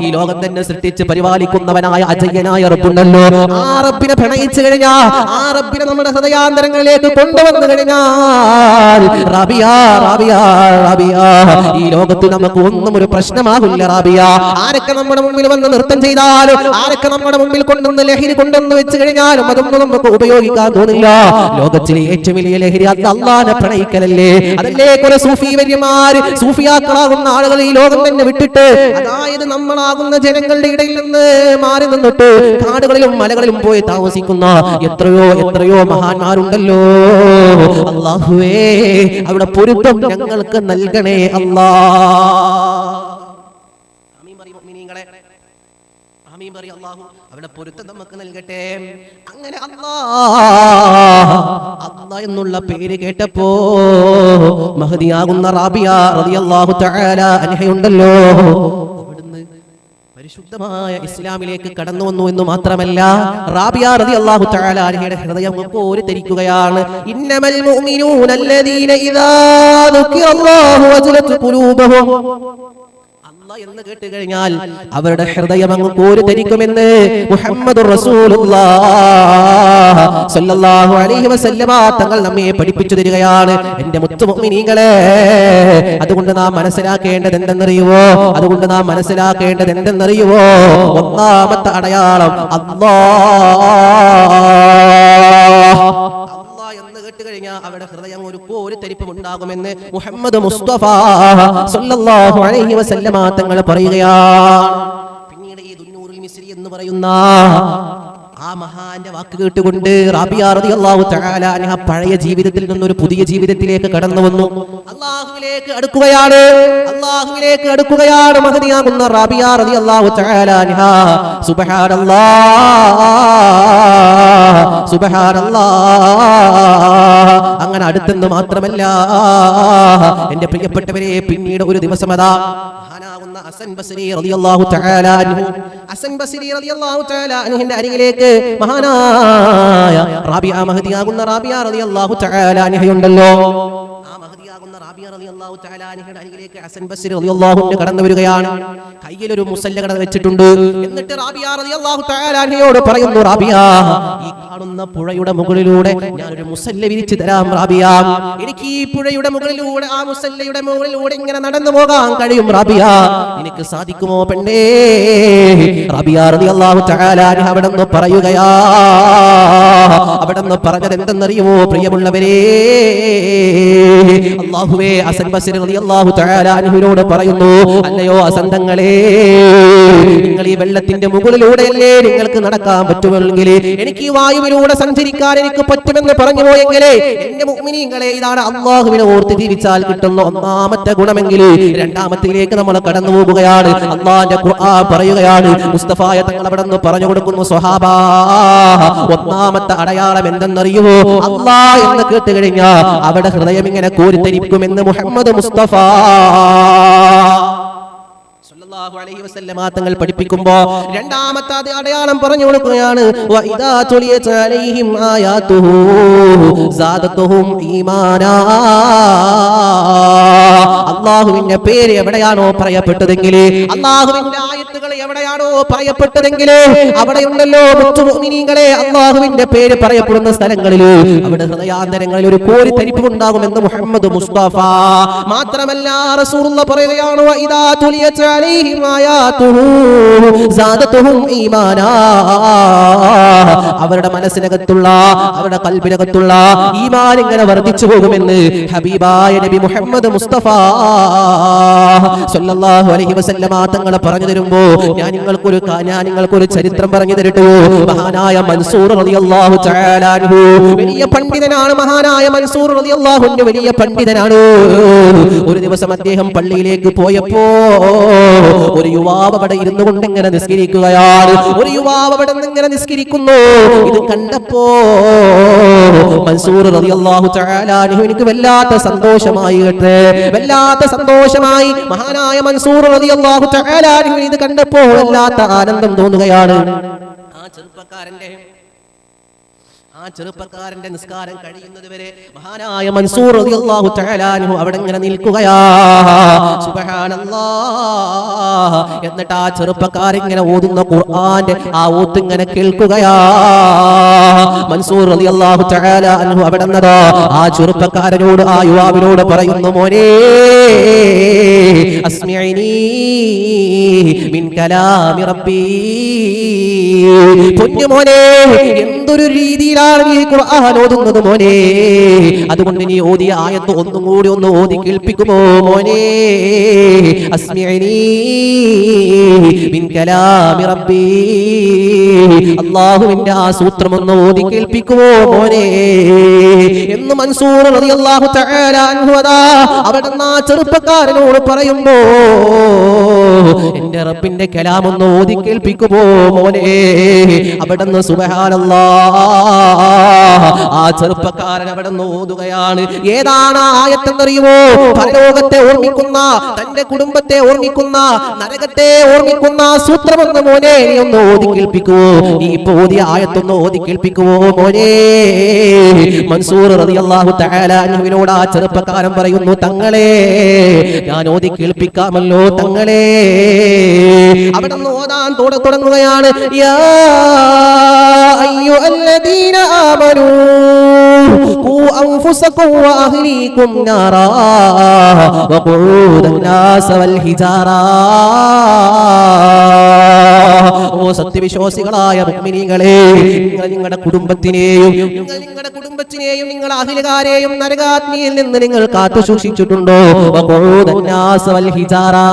S1: ഈ ലോകം തന്നെ സൃഷ്ടിച്ച് പരിപാലിക്കുന്നവനായ അജയ്യനായ റബ്ബുണ്ടല്ലോ, ആ റബ്ബിനെ പ്രണയിച്ചു കഴിഞ്ഞാൽ, ആ റബ്ബിനെ നമ്മുടെ ഹൃദയാന്തരങ്ങളിലേക്ക് കൊണ്ടുവന്നു കഴിഞ്ഞാൽ, റാബിയ റാബിയ റാബിയ, ഈ ലോകത്ത് നമുക്ക് ഒന്നും ഒരു പ്രശ്നമാകില്ല റാബിയ. ആരൊക്കെ നമ്മുടെ മുമ്പിൽ വന്ന് നൃത്തം ചെയ്താലും, ആരൊക്കെ നമ്മുടെ മുമ്പിൽ കൊണ്ടുവന്ന് ലഹരി കൊണ്ടുവന്ന് വെച്ച് കഴിഞ്ഞാലും അതൊന്നും നമുക്ക് ഉപയോഗിക്കാൻ തോന്നില്ല. ലോകത്തിലെ ഏറ്റവും വലിയ ലഹരി അത് അല്ലാഹുവിനെ പ്രണയിക്കലല്ലേ. അതല്ലേ കുറെ സൂഫി വര്യന്മാര്, സൂഫിയാക്കളാകുന്ന ആളുകൾ ഈ ലോകം തന്നെ വിട്ടിട്ട്, അതായത് നമ്മളാകുന്ന ജനങ്ങളുടെ ഇടയിൽ നിന്ന് മാറി നിന്നിട്ട് കാടുകളിലും മലകളിലും പോയി താമസിക്കുന്ന എത്രയോ എത്രയോ മഹാന്മാരുണ്ടല്ലോ. അല്ലാഹുവേ, അവിടെ പൊരുത്തം ഞങ്ങൾക്ക് നൽകണേ അല്ലാ. അവിടെ പൊരുത്തം നമുക്ക് നൽകട്ടെ. അങ്ങനെ അല്ലാഹ് എന്നുള്ള പേര് കേട്ടപ്പോ മഹദിയാകുന്ന റാബിയ റളിയല്ലാഹു തആല അൻഹയുണ്ടല്ലോ, അവിടുന്ന് പരിശുദ്ധമായ ഇസ്ലാമിലേക്ക് കടന്നു വന്നു എന്ന് മാത്രമല്ല, റാബിയ റളിയല്ലാഹു തആല അൻഹയുടെ ഹൃദയം കോരിത്തരിക്കുകയാണ്. ഇന്നമൽ മുഅ്മിനൂന അല്ലദീന ഇദാ ദുകിറല്ലാഹു വജലത് ഖുലൂബുഹും, എന്ന് കേട്ട് കഴിഞ്ഞാൽ അവരുടെ ഹൃദയം അങ്ങ് കോരിത്തരിക്കുമെന്ന് മുഹമ്മദുർ റസൂലുള്ളാഹ് സ്വല്ലല്ലാഹു അലൈഹി വസല്ലമ തങ്ങൾ നമ്മെ പഠിപ്പിച്ചു തരികയാണ്. എന്റെ മുത്തു മുഅ്മിനീങ്ങളെ, അതുകൊണ്ട് നാം മനസ്സിലാക്കേണ്ടത് എന്തെന്നറിയുവോ? ഒന്നാമത്തെ അടയാളം അവരുടെ ഹൃദയം ഒരു കോരിത്തരിപ്പും ഉണ്ടാകുമെന്ന് മുഹമ്മദ് മുസ്തഫ സ്വല്ലല്ലാഹു അലൈഹി വസല്ലമ തങ്ങൾ പറയുകയാണ്. പിന്നീട് ഈ ദുന്നൂറുൽ മിസ്രി എന്ന് പറയുന്ന ആ മഹാന്റെ വാക്ക് കേട്ടുകൊണ്ട് റാബിയ റളിയല്ലാഹു തആല അൻഹ പഴയ ജീവിതത്തിൽ നിന്നൊരു പുതിയ ജീവിതത്തിലേക്ക് കടന്നു വന്നു. അല്ലാഹുവിലേക്ക് അടുക്കുകയാണ് മഹദിയാകുന്ന റാബിയ റളിയല്ലാഹു തആല അൻഹ. സുബ്ഹാനല്ലാഹ്. അങ്ങനെ അടുത്തെന്ന് മാത്രമല്ല എന്റെ പ്രിയപ്പെട്ടവരെ, പിന്നീട് ഒരു ദിവസം അതാ മഹാനാകുന്ന ഹസൻ ബസ്രി റളിയല്ലാഹു തആല അൻഹു ഹസൻ ബസ്രി റളിയല്ലാഹു തആല അൻഹുവിന്റെ അരികിലേക്ക് മഹാനായ റാബിയ മഹദിയാകുന്ന റാബിയ റളിയല്ലാഹു തആല അൻഹയുണ്ടല്ലോ, ആ മഹദിയാകുന്ന റാബിയ റളിയല്ലാഹു തആല അൻഹയുടെ അരികിലേക്ക് ഹസൻ ബസ്രി റളിയല്ലാഹു അൻഹു കടന്നു വരികയാണ്. കയ്യിൽ ഒരു മുസല്ല കട വെച്ചിട്ടുണ്ട്. എന്നിട്ട് റാബിയ റളിയല്ലാഹു തആല അൻഹയോട് പറയുന്നു, റാബിയ, ഈ കാണുന്ന പുഴയുടെ മുകളിലൂടെ ഞാനൊരു മുസല്ല വിരിച്ചു തരാം റാബിയ. എനിക്ക് ഈ പുഴയുടെ മുകളിലൂടെ, ആ മുസല്ലയുടെ മുകളിലൂടെ ഇങ്ങനെ നടന്നു പോകാൻ കഴിയും റാബിയ. എനിക്ക് സാധിക്കുമോ പെണ്ണേ? റാബിയ റളിയല്ലാഹു തആല അൻഹ അവിടെന്ന് പറയുകയാ, അവിടെന്ന് പറഞ്ഞത് എന്തെന്നറിയുമോ പ്രിയമുള്ളവരെ? അല്ലാഹുവേ, ഹസൻ ബസ്രി റളിയല്ലാഹു തആല അൻഹുവിനോട് പറയുന്നു, അല്ലയോ ഹസന്തങ്ങളെ, നിങ്ങൾ ഈ വെള്ളത്തിന്റെ മുകളിലൂടെയല്ലേ നിങ്ങൾക്ക് നടക്കാൻ പറ്റുമെങ്കിൽ എനിക്ക് ഈ വായുവിലൂടെ സഞ്ചരിക്കാൻ എനിക്ക് പറ്റുമെന്ന് പറഞ്ഞു പോയെങ്കിലേ എന്റെ മുഅ്മിനീങ്ങളെ, ഇതാണ് അല്ലാഹുവിനെ ഓർത്ത് ജീവിച്ചാൽ കിട്ടുന്ന ഒന്നാമത്തെ ഗുണമെങ്കിൽ. രണ്ടാമത്തിലേക്ക് നമ്മൾ കടന്നു പോവുകയാണ്. അല്ലാഹുവിന്റെ ഖുർആൻ പറയുകയാണ്, മുസ്തഫായ തങ്ങൾ അവിടെ നിന്ന് പറഞ്ഞു കൊടുക്കുന്നു, സ്വഹാബാ, ഒന്നാമത്തെ അടയാളം എന്തെന്നറിയുമോ? അല്ലാഹ് എന്ന് കേട്ട് കഴിഞ്ഞാൽ അവിടെ ഹൃദയം ഇങ്ങനെ കോരിത്തരിക്കുമെന്ന് മുഹമ്മദ് മുസ്തഫ സല്ലല്ലാഹു അലൈഹി വസല്ലമ തങ്ങൾ പഠിപ്പിക്കുമ്പോ രണ്ടാമത്തെ അടയാളം പറഞ്ഞു കൊടുക്കുകയാണ്, വഇദാ തുലിയത് അലൈഹിം ആയാതുഹു സാദതുഹും ഈമാനാ. അല്ലാഹുവിന്റെ പേര് എവിടെയാണോ പറയപ്പെട്ടതെങ്കിൽ, അല്ലാഹുവിന്റെ ആയത്തുകൾ എവിടെയാണോ പറയപ്പെട്ടതെങ്കിൽ, അവിടെയുണ്ടല്ലോ മുഅ്മിനീങ്ങളെ അല്ലാഹുവിന്റെ പേര് പറയപ്പെടുന്ന സ്ഥലങ്ങളിൽ അവിടെ ഹൃദയാന്തരങ്ങളിൽ ഒരു കോരിത്തരിപ്പ് ഉണ്ടാകുമെന്ന് മുഹമ്മദ് മുസ്തഫ. മാത്രമല്ല റസൂലുള്ളാഹി പറയുകയാണ്, വഇദാ തുലിയത് അലൈഹിം ആയാതുഹു സാദതുഹും ഈമാനാ. അവരുടെ മനസ്സിനകത്തുള്ള, അവരുടെ ഖൽബിനകത്തുള്ള ഈമാൻ ഇങ്ങനെ വർദ്ധിച്ചു പോകുമെന്ന് ഹബീബായ നബി മുഹമ്മദ് മുസ്തഫ സല്ലല്ലാഹു അലൈഹി വസല്ലമ തങ്ങൾ പറഞ്ഞു തരുമ്പോ ഞാൻ നിങ്ങൾക്കൊരു ചരിത്രം പറഞ്ഞു തരട്ടോ. മഹാനായ മൻസൂർ റളിയല്ലാഹു തആല അൻഹു വലിയ പണ്ഡിതനാണ്. മഹാനായ മൻസൂർ റളിയല്ലാഹു അൻഹു വലിയ പണ്ഡിതനാണ്. ഒരു ദിവസം അദ്ദേഹം പള്ളിയിലേക്ക് പോയപ്പോ ഒരു യുവാവ് അവിടെ ഇരുന്നു കൊണ്ട് ഇങ്ങനെ നിസ്കരിക്കുകയാണ്. ഒരു യുവാവ് അവിടെ ഇങ്ങനെ നിസ്കരിക്കുന്നു. ഇത് കണ്ടപ്പോ മൻസൂർ റളിയല്ലാഹു തആല അൻഹു എനിക്ക് വല്ലാത്ത സന്തോഷമായി കേട്ടെ, വല്ലാത്ത സന്തോഷമായി. മഹാനായ മൻസൂർ റളിയല്ലാഹു തആല അൻഹു ഇത് കണ്ടപ്പോൾ വല്ലാത്ത ആനന്ദം തോന്നുകയാണ്. ആ ചെറുപ്പക്കാരന്റെ നിസ്കാരം കഴിയുന്നത് വരെ മഹാനായ മൻസൂർ റളിയല്ലാഹു തആല അൻഹു അവിടെ ഇങ്ങനെ നിൽക്കുകയാ. സുബ്ഹാനല്ലാഹ്. എന്നിട്ട് ആ ചെറുപ്പക്കാരൻ ഇങ്ങനെ ഓതുന്ന ഖുർആന്റെ ആ ഓത്ത് ഇങ്ങനെ കേൾക്കുകയാ. മൻസൂർ റളിയല്ലാഹു തആല അൻഹു അവിടെ നിന്നതാ ആ ചെറുപ്പക്കാരനോട്, ആ യുവാവിനോട് പറയുന്നു, മോനെ, അസ്മിഇനി മിൻ കലാമി റബ്ബി. പൊന്നു മോനെ, എന്തൊരു രീതിയിലാണ് നീ ഖുർആൻ ഓതുന്നത് മോനെ. അതുകൊണ്ട് നീ ഓതിയ ആയത്ത് ഒന്നും കൂടി ഒന്ന് ഓതി കേൾപ്പിക്കുമോ മോനെ? അസ്മിഇനി മിൻ കലാമി റബ്ബി. അല്ലാഹുവിന്റെ ആ സൂത്രം ഒന്ന് ഓതി കേൾപ്പിക്കുമോ മോനെ എന്ന് മൻസൂർ റളിയല്ലാഹു തആല അൻഹു അവിടെ ആ ചെറുപ്പക്കാരനോട് പറയുമ്പോ, എന്റെ റബ്ബിന്റെ കലാം ഒന്ന് ഓതി കേൾപ്പിക്കുമോ മോനെ? അവിടുന്ന് സുബ്ഹാനല്ലാഹ് ആ ചെറുപ്പക്കാരൻ അവിടെ നിന്ന് ഓതുകയാണ്. ഏതാണ് ആയത്തെന്നറിയുമോ? പരലോകത്തെ ഓർമ്മിക്കുന്ന, തന്റെ കുടുംബത്തെ ഓർമ്മിക്കുന്ന, നരകത്തെ ഓർമ്മിക്കുന്ന സൂത്രമെന്ന് മോനെ നീ ഒന്ന് ഓതി കേൾപ്പിക്കുവോ? നീ ഇപ്പൊ ഓതിയ ആയത്തൊന്ന് ഓതി കേൾപ്പിക്കുവോ മോനെ? മൻസൂർ റളിയല്ലാഹു തആല അൻഹുവിനോട് ആ ചെറുപ്പക്കാരൻ പറയുന്നു, തങ്ങളെ, ഞാൻ ഓതി കേൾപ്പിക്കാമല്ലോ തങ്ങളെ. അവിടെ നിന്ന് ഓതാൻ തുടങ്ങുകയാണ്. യാ അയ്യുഹല്ലദീന ആമനൂ ഖൂ അൻഫുസകും വഅഹ്ലീകും നാറാ വഖൂദൻ നാസ വൽ ഹിജാറാ. ഓ സത്യവിശ്വാസികളായ മുഅ്മിനീങ്ങളെ, നിങ്ങൾ നിങ്ങളുടെ കുടുംബത്തിനെയും നിങ്ങളുടെ അഹ്ലുകാരെയും നരകാഗ്നിയിൽ നിന്ന് നിങ്ങൾ കാത്തു സൂക്ഷിച്ചിട്ടുണ്ടോ? വഖൂദൻ നാസ വൽ ഹിജാറാ.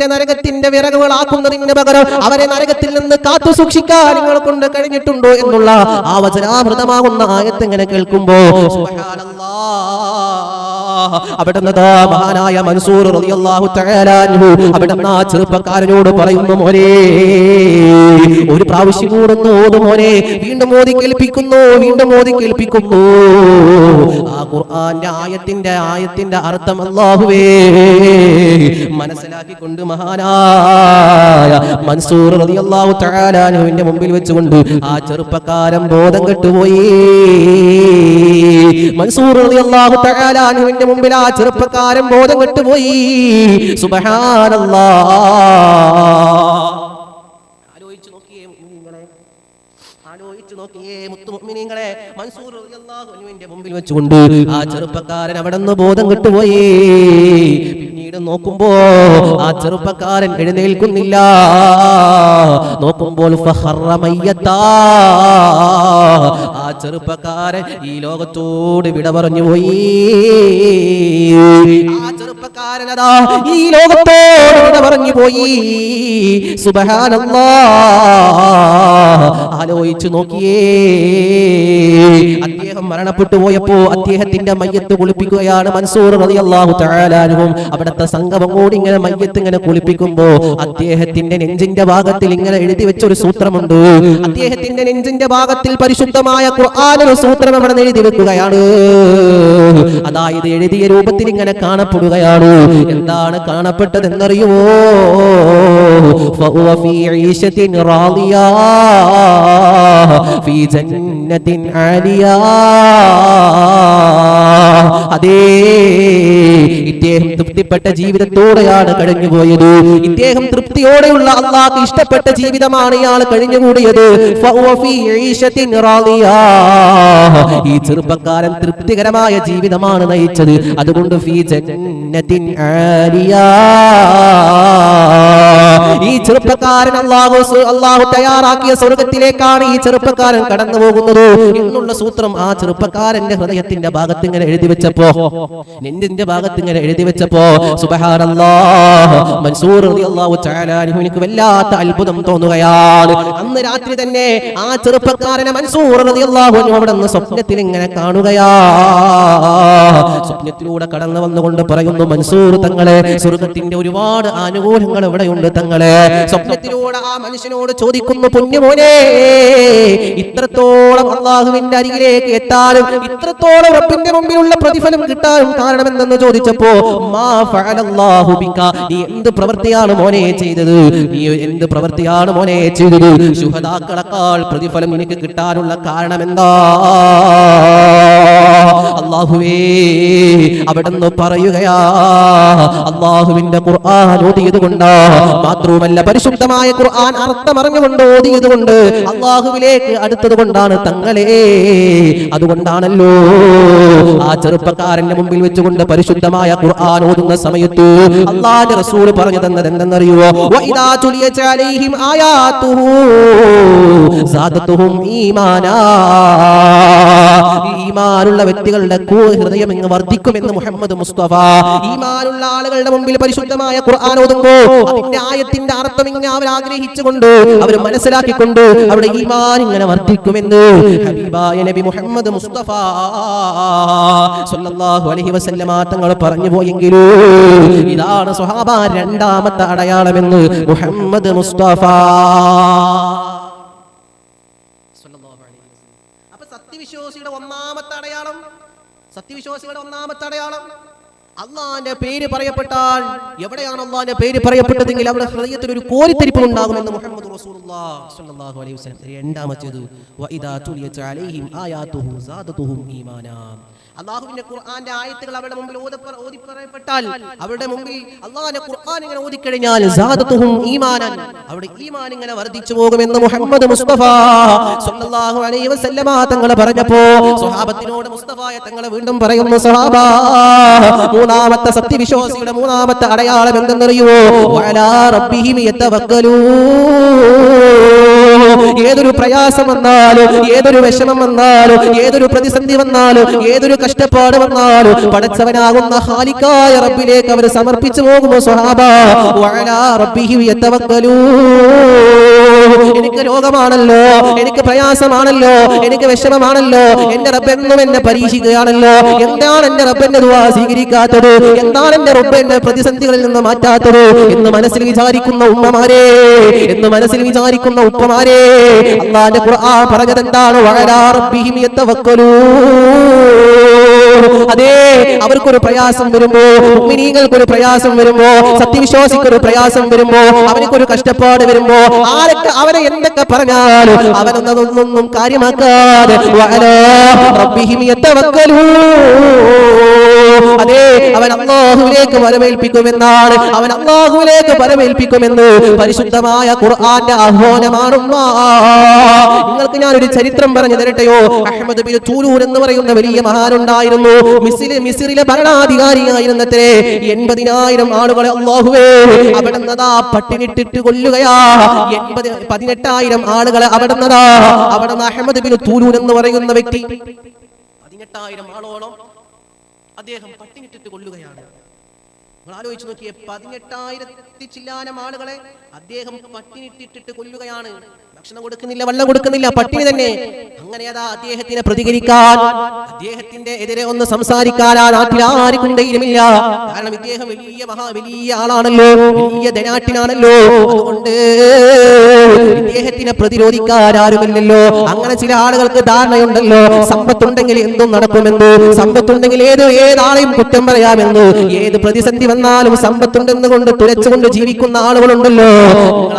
S1: നരകത്തിന്റെ വിറകുകളാക്കുന്നതിന് പകരം അവരെ നരകത്തിൽ നിന്ന് കാത്തു സൂക്ഷിക്കാൻ നിങ്ങൾ കൊണ്ട് കഴിഞ്ഞിട്ടുണ്ടോ എന്നുള്ള ആ വചനാമൃതമാകുന്ന ആയത്ത് ഇങ്ങനെ കേൾക്കുമ്പോ സുബ്ഹാനല്ലാഹ് അവിടുന്ന് മഹാനായ മൻസൂർ റളിയല്ലാഹു തആല അൻഹു അവിടുന്ന് ആ ചെറുപ്പക്കാരനോട് പറയുന്നു, മോനെ ഒരു പ്രാവശ്യം കൂടെ ഓതു മോനെ. വീണ്ടും ഓതി കേൾപ്പിക്കുന്നു, വീണ്ടും ഓതി കേൾപ്പിക്കുന്നു. ആ ഖുർആന്റെ ആയത്തിന്റെ അർത്ഥം അല്ലാഹുവേ മനസ്സിലാക്കിക്കൊണ്ട് മഹാനായ മൻസൂർ റളിയല്ലാഹു തആല അൻഹുവിന്റെ മുമ്പിൽ വെച്ചുകൊണ്ട് ആ ചെറുപ്പക്കാരൻ ബോധം കെട്ടുപോയി. മൻസൂർ റളിയല്ലാഹു തആല അൻഹുവിന്റെ മുമ്പിൽ ആ ചെറുപ്പക്കാരൻ ബോധം കെട്ടുപോയി. സുബ്ഹാനല്ലാഹ്. ആലോചിച്ചു നോക്കിയേ മുത്തുമുഅ്മിനീങ്ങളെ, മൻസൂർ റളിയല്ലാഹു അൻഹുവിന്റെ മുമ്പിൽ വെച്ചുകൊണ്ട് ആ ചെറുപ്പക്കാരൻ അവിടെ നിന്ന് ബോധം കെട്ടുപോയി. പിന്നീട് നോക്കുമ്പോ ആ ചെറുപ്പക്കാരൻ എഴുന്നേൽക്കുന്നില്ല. നോക്കുമ്പോൾ ഫഖറ മയ്യത്താ, ആ ചെറുപ്പക്കാരൻ ഈ ലോകത്തോട് വിട പറഞ്ഞു പോയി. ആ ചെറുപ്പക്കാരൻ അതാ ഈ ലോകത്തോട് വിട പറഞ്ഞു പോയി. സുബ്ഹാനല്ലാഹ്. ആലോചിച്ചു നോക്കിയേ, അദ്ദേഹം മരണപ്പെട്ടു പോയപ്പോ അദ്ദേഹത്തിന്റെ മയ്യത്ത് കുളിപ്പിക്കുകയാണ് മൻസൂർ റളിയല്ലാഹു തആല അൻഹു. അവിടുത്തെ സംഘം കൂടി ഇങ്ങനെ മയ്യത്ത് ഇങ്ങനെ കുളിപ്പിക്കുമ്പോ അദ്ദേഹത്തിന്റെ നെഞ്ചിന്റെ ഭാഗത്തിൽ ഇങ്ങനെ എഴുതി വെച്ച ഒരു സൂത്രമുണ്ട്. അദ്ദേഹത്തിന്റെ നെഞ്ചിന്റെ ഭാഗത്തിൽ പരിശുദ്ധമായ ഖുർആനിലെ സൂത്രം അവിടെ എഴുതി വെക്കുകയാണ്. അതായത് എഴുതിയ രൂപത്തിൽ ഇങ്ങനെ കാണപ്പെടുകയാണ്. എന്താണ് കാണപ്പെട്ടത് എന്നറിയുമോ? ഫഹുവ ഫീ ഈശത്തിൻ റാദിയാ ഫീ ജന്നത്തിൻ ആലിയാ. അതേ, ഇദ്ദേഹം തൃപ്തിപ്പെട്ട ജീവിതത്തോടെയാണ് കഴിഞ്ഞുപോയത്. ഇദ്ദേഹം തൃപ്തിയോടെയുള്ള അല്ലാഹുക്ക് ഇഷ്ടപ്പെട്ട ജീവിതമാണ് ഇയാൾ കഴിഞ്ഞുകൂടിയത്. ഫഹുവ ഫീ ഈശത്തിൻ റാദിയാ. ഈ ചെറുപ്പക്കാരൻ തൃപ്തികരമായ ജീവിതമാണ് നയിച്ചത്. അതുകൊണ്ട് ഫീ ജന്നത്തിൻ ആലിയാ. ഈ ചെറുപ്പക്കാരൻ അല്ലാഹു തയ്യാറാക്കിയ സ്വർഗത്തിലേക്കാണ് ഈ ചെറുപ്പക്കാരൻ കടന്നു പോകുന്നത് എന്നുള്ള സൂത്രം ആ ചെറുപ്പക്കാരന്റെ ഹൃദയത്തിന്റെ ഭാഗത്ത് ഇങ്ങനെ എഴുതി വെച്ചപ്പോ, നെഞ്ചിന്റെ ഭാഗത്ത് ഇങ്ങനെ എഴുതി വെച്ചപ്പോ സുബ്ഹാനല്ലാഹ്, മൻസൂർ റളിയല്ലാഹു തആല അൻഹുവിന് വല്ലാത്ത അത്ഭുതം തോന്നുകയാണ്. അന്ന് രാത്രി തന്നെ ആ ചെറുപ്പക്കാരനെ മൻസൂർ റളിയല്ലാഹു അൻഹു അവിടെ നിന്ന് സ്വപ്നത്തിൽ ഇങ്ങനെ കാണുകയാ. സ്വപ്നത്തിലൂടെ കടന്നു വന്നുകൊണ്ട് പറയുന്നു, മൻസൂർ തങ്ങളെ, സ്വർഗത്തിന്റെ ഒരുപാട് ആനുകൂല്യങ്ങൾ ഇവിടെയുണ്ട് തങ്ങളെ. സ്വപ്നത്തിലൂടെ ആ മനുഷ്യനോട് ചോദിക്കുന്നു, പൊന്നുമോനെ, ഇത്രത്തോളം അല്ലാഹുവിന്റെ അരികിലേക്ക് എത്താനും ഇത്രത്തോളം റബ്ബിന്റെ മുമ്പിലുള്ള പ്രതിഫലം കിട്ടാനും കാരണം എന്തെന്ന് ചോദിച്ചപ്പോ, മാ ഫഅലല്ലാഹു ബിക, നീ എന്ത് പ്രവൃത്തിയാണ് മോനെ ചെയ്തത്? നീ എന്ത് പ്രവൃത്തിയാണ് മോനെ ചെയ്തത്? ശുഹദാക്കളെക്കാൾ പ്രതിഫലം നിനക്ക് കിട്ടാനുള്ള കാരണം എന്താ? അല്ലാഹുവേ, അവിടുന്ന് പറയുകയാ, അല്ലാഹുവിന്റെ ഖുർആൻ ഓതിയത് കൊണ്ട്, മാത്രവുമല്ല പരിശുദ്ധമായ ഖുർആൻ അർത്ഥം അറിഞ്ഞുകൊണ്ട് ഓതിയത് കൊണ്ട്, അല്ലാഹുവിലേക്ക് അടുത്തത് കൊണ്ടാണ് തങ്ങളെ. അതുകൊണ്ടാണല്ലോ ആ ചെറുപ്പക്കാരന്റെ മുമ്പിൽ വെച്ചുകൊണ്ട് പരിശുദ്ധമായ ഖുർആൻ ഓതുന്ന സമയത്ത് അല്ലാഹുവിന്റെ റസൂൽ പറഞ്ഞു തന്നത് എന്തെന്നറിയോ? വഇദാ തുലിയത് അലൈഹിം ആയാതുഹു സാദതുഹും ഈമാനാ. ഈമാനുള്ള വ്യക്തികളുടെ ഹൃദയം ഇങ്ങ് വർദ്ധിക്കുമെന്ന് മുഹമ്മദ് മുസ്തഫ. ഈമാനുള്ള ആളുകളുടെ മുമ്പിൽ പരിശുദ്ധമായ ഖുർആൻ ഓതുമ്പോൾ അതിന്റെ ആയത്തിന്റെ അർത്ഥം ഇങ്ങനെ അവർ ആഗ്രഹിച്ചുകൊണ്ട് അവർ മനസ്സിലാക്കിക്കൊണ്ട് അവിടെ ഈമാൻ ഇങ്ങനെ വർദ്ധിക്കുമെന്ന് ഹബീബായ നബി മുഹമ്മദ് മുസ്തഫ സല്ലല്ലാഹു അലൈഹി വസല്ലമ തങ്ങൾ പറഞ്ഞു പോയെങ്കിലും ഇതാണ് സ്വഹാബ രണ്ടാമത്തെ അടയാളമെന്ന് മുഹമ്മദ് മുസ്തഫ. അപ്പൊ സത്യവിശ്വാസിയുടെ ഒന്നാമത്തെ അടയാളം അള്ളാന്റെ പേര് പറയപ്പെട്ടാൽ, എവിടെയാണ് അള്ളാന്റെ പേര് പറയപ്പെട്ടതെങ്കിൽ അവിടെ ഹൃദയത്തിൽ ഒരു കോരിത്തരിപ്പ് ഉണ്ടാകുമെന്ന് മുഹമ്മദ് റസൂലുള്ളാഹി സ്വല്ലല്ലാഹു അലൈഹി വസല്ലം. രണ്ടാമത്തേത് വഇദാ തുലിയത് അലൈഹിം ആയാതുഹു സാദതുഹും ഈമാനാ. അല്ലാഹുവിന്റെ ഖുർആന്റെ ആയത്തുകൾ അവരുടെ മുമ്പിൽ ഓതി പറയപ്പെട്ടാൽ, അവരുടെ മുമ്പിൽ അല്ലാഹുവിന്റെ ഖുർആൻ ഇങ്ങനെ ഓതിക്കഴിഞ്ഞാൽ സാദതുഹും ഈമാനാൻ, അവിടെ ഈമാൻ ഇങ്ങനെ വർദ്ധിച്ചു പോകുമെന്ന് മുഹമ്മദ് മുസ്തഫ സ്വല്ലല്ലാഹു അലൈഹി വസല്ലമ തങ്ങൾ പറഞ്ഞപ്പോ സ്വഹാബത്തിനോട് മുസ്തഫായ തങ്ങൾ വീണ്ടും പറയുന്നു, സ്വഹാബ, മൂന്നാമത്തെ സത്യവിശ്വാസിയുടെ മൂന്നാമത്തെ അടയാളം എന്തെന്നറിയുമോ? വഅലാ റബ്ബിഹിം യതവക്കലൂൻ. ഏതൊരു പ്രയാസം വന്നാലും, ഏതൊരു വിഷമം വന്നാലും, ഏതൊരു പ്രതിസന്ധി വന്നാലും, ഏതൊരു കഷ്ടപ്പാട് വന്നാലും പടച്ചവനാകുന്ന ഖാലിഖായ റബ്ബിലേക്ക് അവർ സമർപ്പിച്ചു പോകുമോ സ്വഹാബ? വഅലാ റബ്ബിഹിം യതവക്കലൂൻ. എനിക്ക് രോഗമാണല്ലോ, എനിക്ക് പ്രയാസമാണല്ലോ, എനിക്ക് വിഷമമാണല്ലോ, എന്റെ റബ്ബ് എന്നും എന്നെ പരീക്ഷിക്കുകയാണല്ലോ, എന്താണ് എന്റെ റബ്ബ് എന്റെ ദുആ സ്വീകരിക്കാത്തത്, എന്താണ് എന്റെ റബ്ബ് എന്നെ പ്രതിസന്ധികളിൽ നിന്ന് മാറ്റാത്തത് എന്ന് മനസ്സിൽ വിചാരിക്കുന്ന ഉമ്മമാരെ, എന്ന് മനസ്സിൽ വിചാരിക്കുന്ന ഉപ്പമാരെ, അല്ലാഹുവിന്റെ ഖുർആൻ പറഞ്ഞത് എന്താണ്? വഅലാ റബ്ബിഹിം യതവക്കലൂൻ. അതെ, അവർക്കൊരു പ്രയാസം വരുമ്പോ, മുഅ്മിനീങ്ങൾക്കൊരു പ്രയാസം വരുമ്പോ, സത്യവിശ്വാസിക്കൊരു പ്രയാസം വരുമ്പോ, അവനക്കൊരു കഷ്ടപ്പാട് വരുമ്പോ, ആരൊക്കെ അവനെ എന്തൊക്കെ പറഞ്ഞാലും അവനൊന്നും കാര്യമാക്കാതെ വഅലാ റബ്ബിഹിം യതവക്കലൂൻ. അതെ, അവൻ അല്ലാഹുവിലേക്ക് വരമേൽപ്പിക്കുമെന്നാണ്, അവൻ അല്ലാഹുവിലേക്ക് വരമേൽപ്പിക്കുമെന്ന് പരിശുദ്ധമായ ഖുർആന്റെ ആഹ്വാനമാണ്. നിങ്ങൾക്ക് ഞാനൊരു ചരിത്രം പറഞ്ഞു തരട്ടെയോ? അഹ്മദ് ബിൻ തൂലൂൻ എന്ന് പറയുന്ന വലിയ മഹാനുണ്ടായിരുന്നു. മിസ്രിലെ ഭരണാധികാരിയായിരുന്നത്രേ. 80,000 ആളുകളെ അല്ലാഹുവേ അവിടുന്നതാ പട്ടിണിട്ടിട്ട് കൊല്ലുകയാ. 18,000 ആളുകളെ അവിടുന്ന് അഹ്മദ് ബിൻ തൂലൂൻ എന്ന് പറയുന്ന വ്യക്തി 18,000 ആളോളം അദ്ദേഹം പട്ടിണിട്ടിട്ട് കൊല്ലുകയാണ്. നിങ്ങൾ ആലോചിച്ച് നോക്കിയേ, 18,000 ചില്ലാനം ആളുകളെ അദ്ദേഹം പട്ടിണിട്ടിട്ട് കൊല്ലുകയാണ്. ഭക്ഷണം കൊടുക്കുന്നില്ല, വെള്ളം കൊടുക്കുന്നില്ല, പട്ടിണി തന്നെ. അങ്ങനെ അതാ അദ്ദേഹത്തിനെ പ്രതികരിക്കാൻ, അദ്ദേഹത്തിന്റെ എതിരെ ഒന്ന് സംസാരിക്കാൻ ആ നാട്ടിൽ ആർക്കും ധൈര്യമില്ല. കാരണം ഇദ്ദേഹം വലിയ ആളാണല്ലോ, വലിയ ധനാട്ടിനാണല്ലോ. അതുകൊണ്ട് ഇദ്ദേഹത്തിനെ പ്രതിരോധിക്കാൻ ആരുമില്ലല്ലോ. അങ്ങനെ ചില ആളുകൾക്ക് ധാരണയുണ്ടല്ലോ, സമ്പത്തുണ്ടെങ്കിൽ എന്തും നടക്കുമെന്ന്, സമ്പത്തുണ്ടെങ്കിൽ ഏതാളെയും കുറ്റം പറയാമെന്ന്. ഏത് പ്രതിസന്ധി വന്നാലും സമ്പത്തുണ്ടെന്ന് കൊണ്ട് തുലച്ചുകൊണ്ട് ജീവിക്കുന്ന ആളുകളുണ്ടല്ലോ.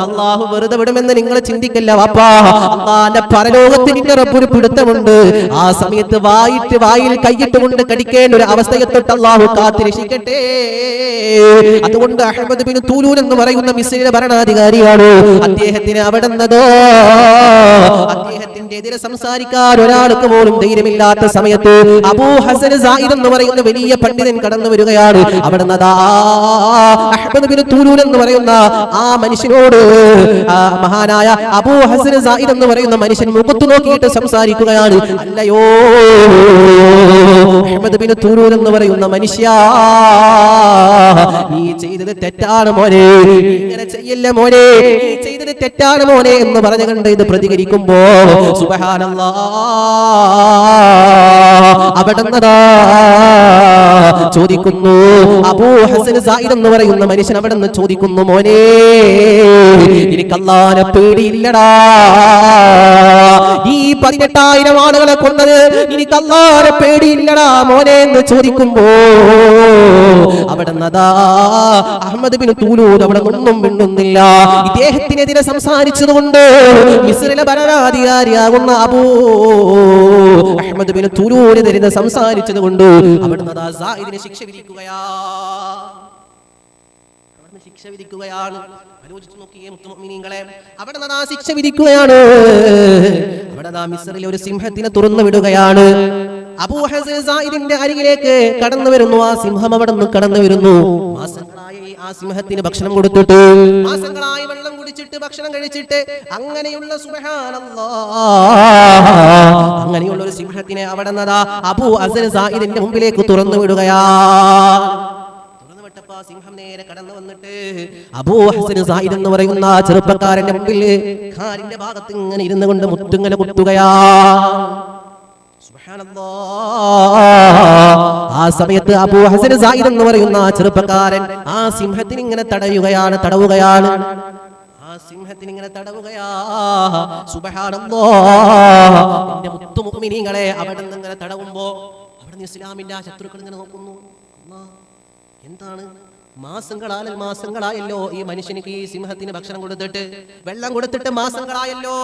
S1: അല്ലാഹു വെറുതെ വിടുമെന്ന് നിങ്ങൾ ചിന്തിക്കല്ല വാപ്പാ. അല്ലാഹുവിന്റെ പരലോകത്തിന്റെ റബ്ബിന് പിടുത്തമുണ്ട്. ആ സമയത്ത് വായിൽ കൈയിട്ടുകൊണ്ട് കടിക്കേണ്ട ഒരു അവസ്ഥയെ തൊട്ട് അല്ലാഹു കാത്തിരക്ഷിക്കട്ടെ. അതുകൊണ്ട് അഹ്മദ് ബിൻ തൂലൂൻ എന്ന് പറയുന്ന മിസ്രിലെ ഭരണാധികാരിയാണ്. അദ്ദേഹത്തിന് അവിടുന്നതോ അദ്ദേഹത്തിന്റെ എതിരെ സംസാരിക്കാൻ ഒരാൾക്ക് പോലും ധൈര്യമില്ലാത്ത സമയത്ത് അബൂ ഹസൻ സായിദ് എന്ന് പറയുന്ന വലിയ പണ്ഡിതൻ കടന്നു വരികയാണ്. അവിടുന്നതാ അഹ്മദ് ബിൻ തൂലൂൻ എന്ന് പറയുന്ന ആ മനുഷ്യനോട്, മഹാനായ അബൂ ഹസൻ സായിദ് എന്ന് പറയുന്ന മനുഷ്യൻ മുഖത്തു നോക്കിയിട്ട് സംസാരിക്കുകയാണ്. അല്ലയോ അഹ്മദ് ബിൻ തൂലൂൻ എന്ന് പറയുന്ന മനുഷ്യ, നീ ചെയ്തത് തെറ്റാണ് മോനെ, ഇങ്ങനെ ചെയ്യല്ല മോനെ, നീ ചെയ്തത് തെറ്റാണ് മോനെ എന്ന് പറഞ്ഞു കണ്ട് ഇത് പ്രതികരിക്കുമ്പോ സുബ്ഹാനല്ലാഹ് അവിടുന്നതാ ചോദിക്കുന്നു. അബൂ ഹസൻ സായിദ് എന്ന് പറയുന്ന മനുഷ്യൻ അവിടുന്ന് ചോദിക്കുന്നു, മോനെ നിനക്ക് അല്ലാഹുവിനെ പേടിയില്ലടാ? ഈ 18,000 ആളുകളെ കൊന്നത് നിനക്ക് അല്ലാഹുവിനെ പേടിയില്ലടാ മോനെ എന്ന് ചോദിക്കുമ്പോ അവിടുന്നതാ അഹ്മദ് ബിൻ തൂലൂൻ അവിടെ ഒന്നും മിണ്ടുന്നില്ല. ഇദ്ദേഹത്തിനെതിരെ സംസാരിച്ചതുകൊണ്ട് മിസ്രിലെ ഭരണാധികാരിയാകുന്ന അഹ്മദ് ബിൻ തൂലൂനെതിരെ സംസാരിച്ചത് കൊണ്ട് അവിടുന്നതാ സായിദിനെ ശിക്ഷ വിധിക്കുകയാണ്. ആലോചിച്ചു നോക്കിയേ മുഅ്മിനീങ്ങളെ, അവിടുന്ന് ശിക്ഷ വിധിക്കുകയാണ്. അവിടുന്ന് മിസ്രിലെ ഒരു സിംഹത്തിനെ തുറന്നു വിടുകയാണ്. അബൂ ഹസൻ സായിദിന്റെ അരികിലേക്ക് കടന്നു വരുന്നു. ആ സിംഹം അവിടെ നിന്ന് കടന്നു വരുന്നു. മാസങ്ങളായി ആ സിംഹത്തിന് ഭക്ഷണം കൊടുത്തിട്ട്, മാസങ്ങളായി വെള്ളം കുടിച്ചിട്ട്, ഭക്ഷണം കഴിച്ചിട്ട്, അങ്ങനെയുള്ള സുബ്ഹാനല്ലാഹ് അങ്ങനെയുള്ള ഒരു സിംഹത്തിനെ അവിടെ നിന്ന് അബൂ ഹസൻ സായിദിന്റെ മുമ്പിലേക്ക് തുറന്നു വിടുകയാ. സിംഹം നേരെ കടന്നു വന്നിട്ട് അബൂ ഹസൻ സായിദ് എന്ന് പറയുന്ന ചെറുപ്പക്കാരന്റെ മുമ്പിൽ കാലിന്റെ ഭാഗത്ത് ഇങ്ങനെ ഇരുന്നു കൊണ്ട് മുത്തുങ്ങനെ കുത്തുകയാ. ആ സമയത്ത് അബൂ ഹസൻ സായിദ് എന്ന് പറയുന്ന ചെറുപ്പക്കാരൻ ആ സിംഹത്തിന് ഇങ്ങനെ തടവുകയാണ്. ആ സിംഹത്തിന് ഇങ്ങനെ തടവുകയാ. സുബ്ഹാനല്ലാഹ്, എന്റെ മുത്തു മുഅ്മിനീങ്ങളെ, അവിടെ നിന്ന് ഇങ്ങനെ തടവുമ്പോ അവിടെ നിന്ന് ഇസ്ലാമിന്റെ ആ ശത്രുക്കൾ ഇങ്ങനെ നോക്കുന്നു. എന്താണ്? മാസങ്ങളായല്ലോ ഈ മനുഷ്യനിക്ക്, ഈ സിംഹത്തിന് ഭക്ഷണം കൊടുത്തിട്ട്, വെള്ളം കൊടുത്തിട്ട് മാസങ്ങളായല്ലോ.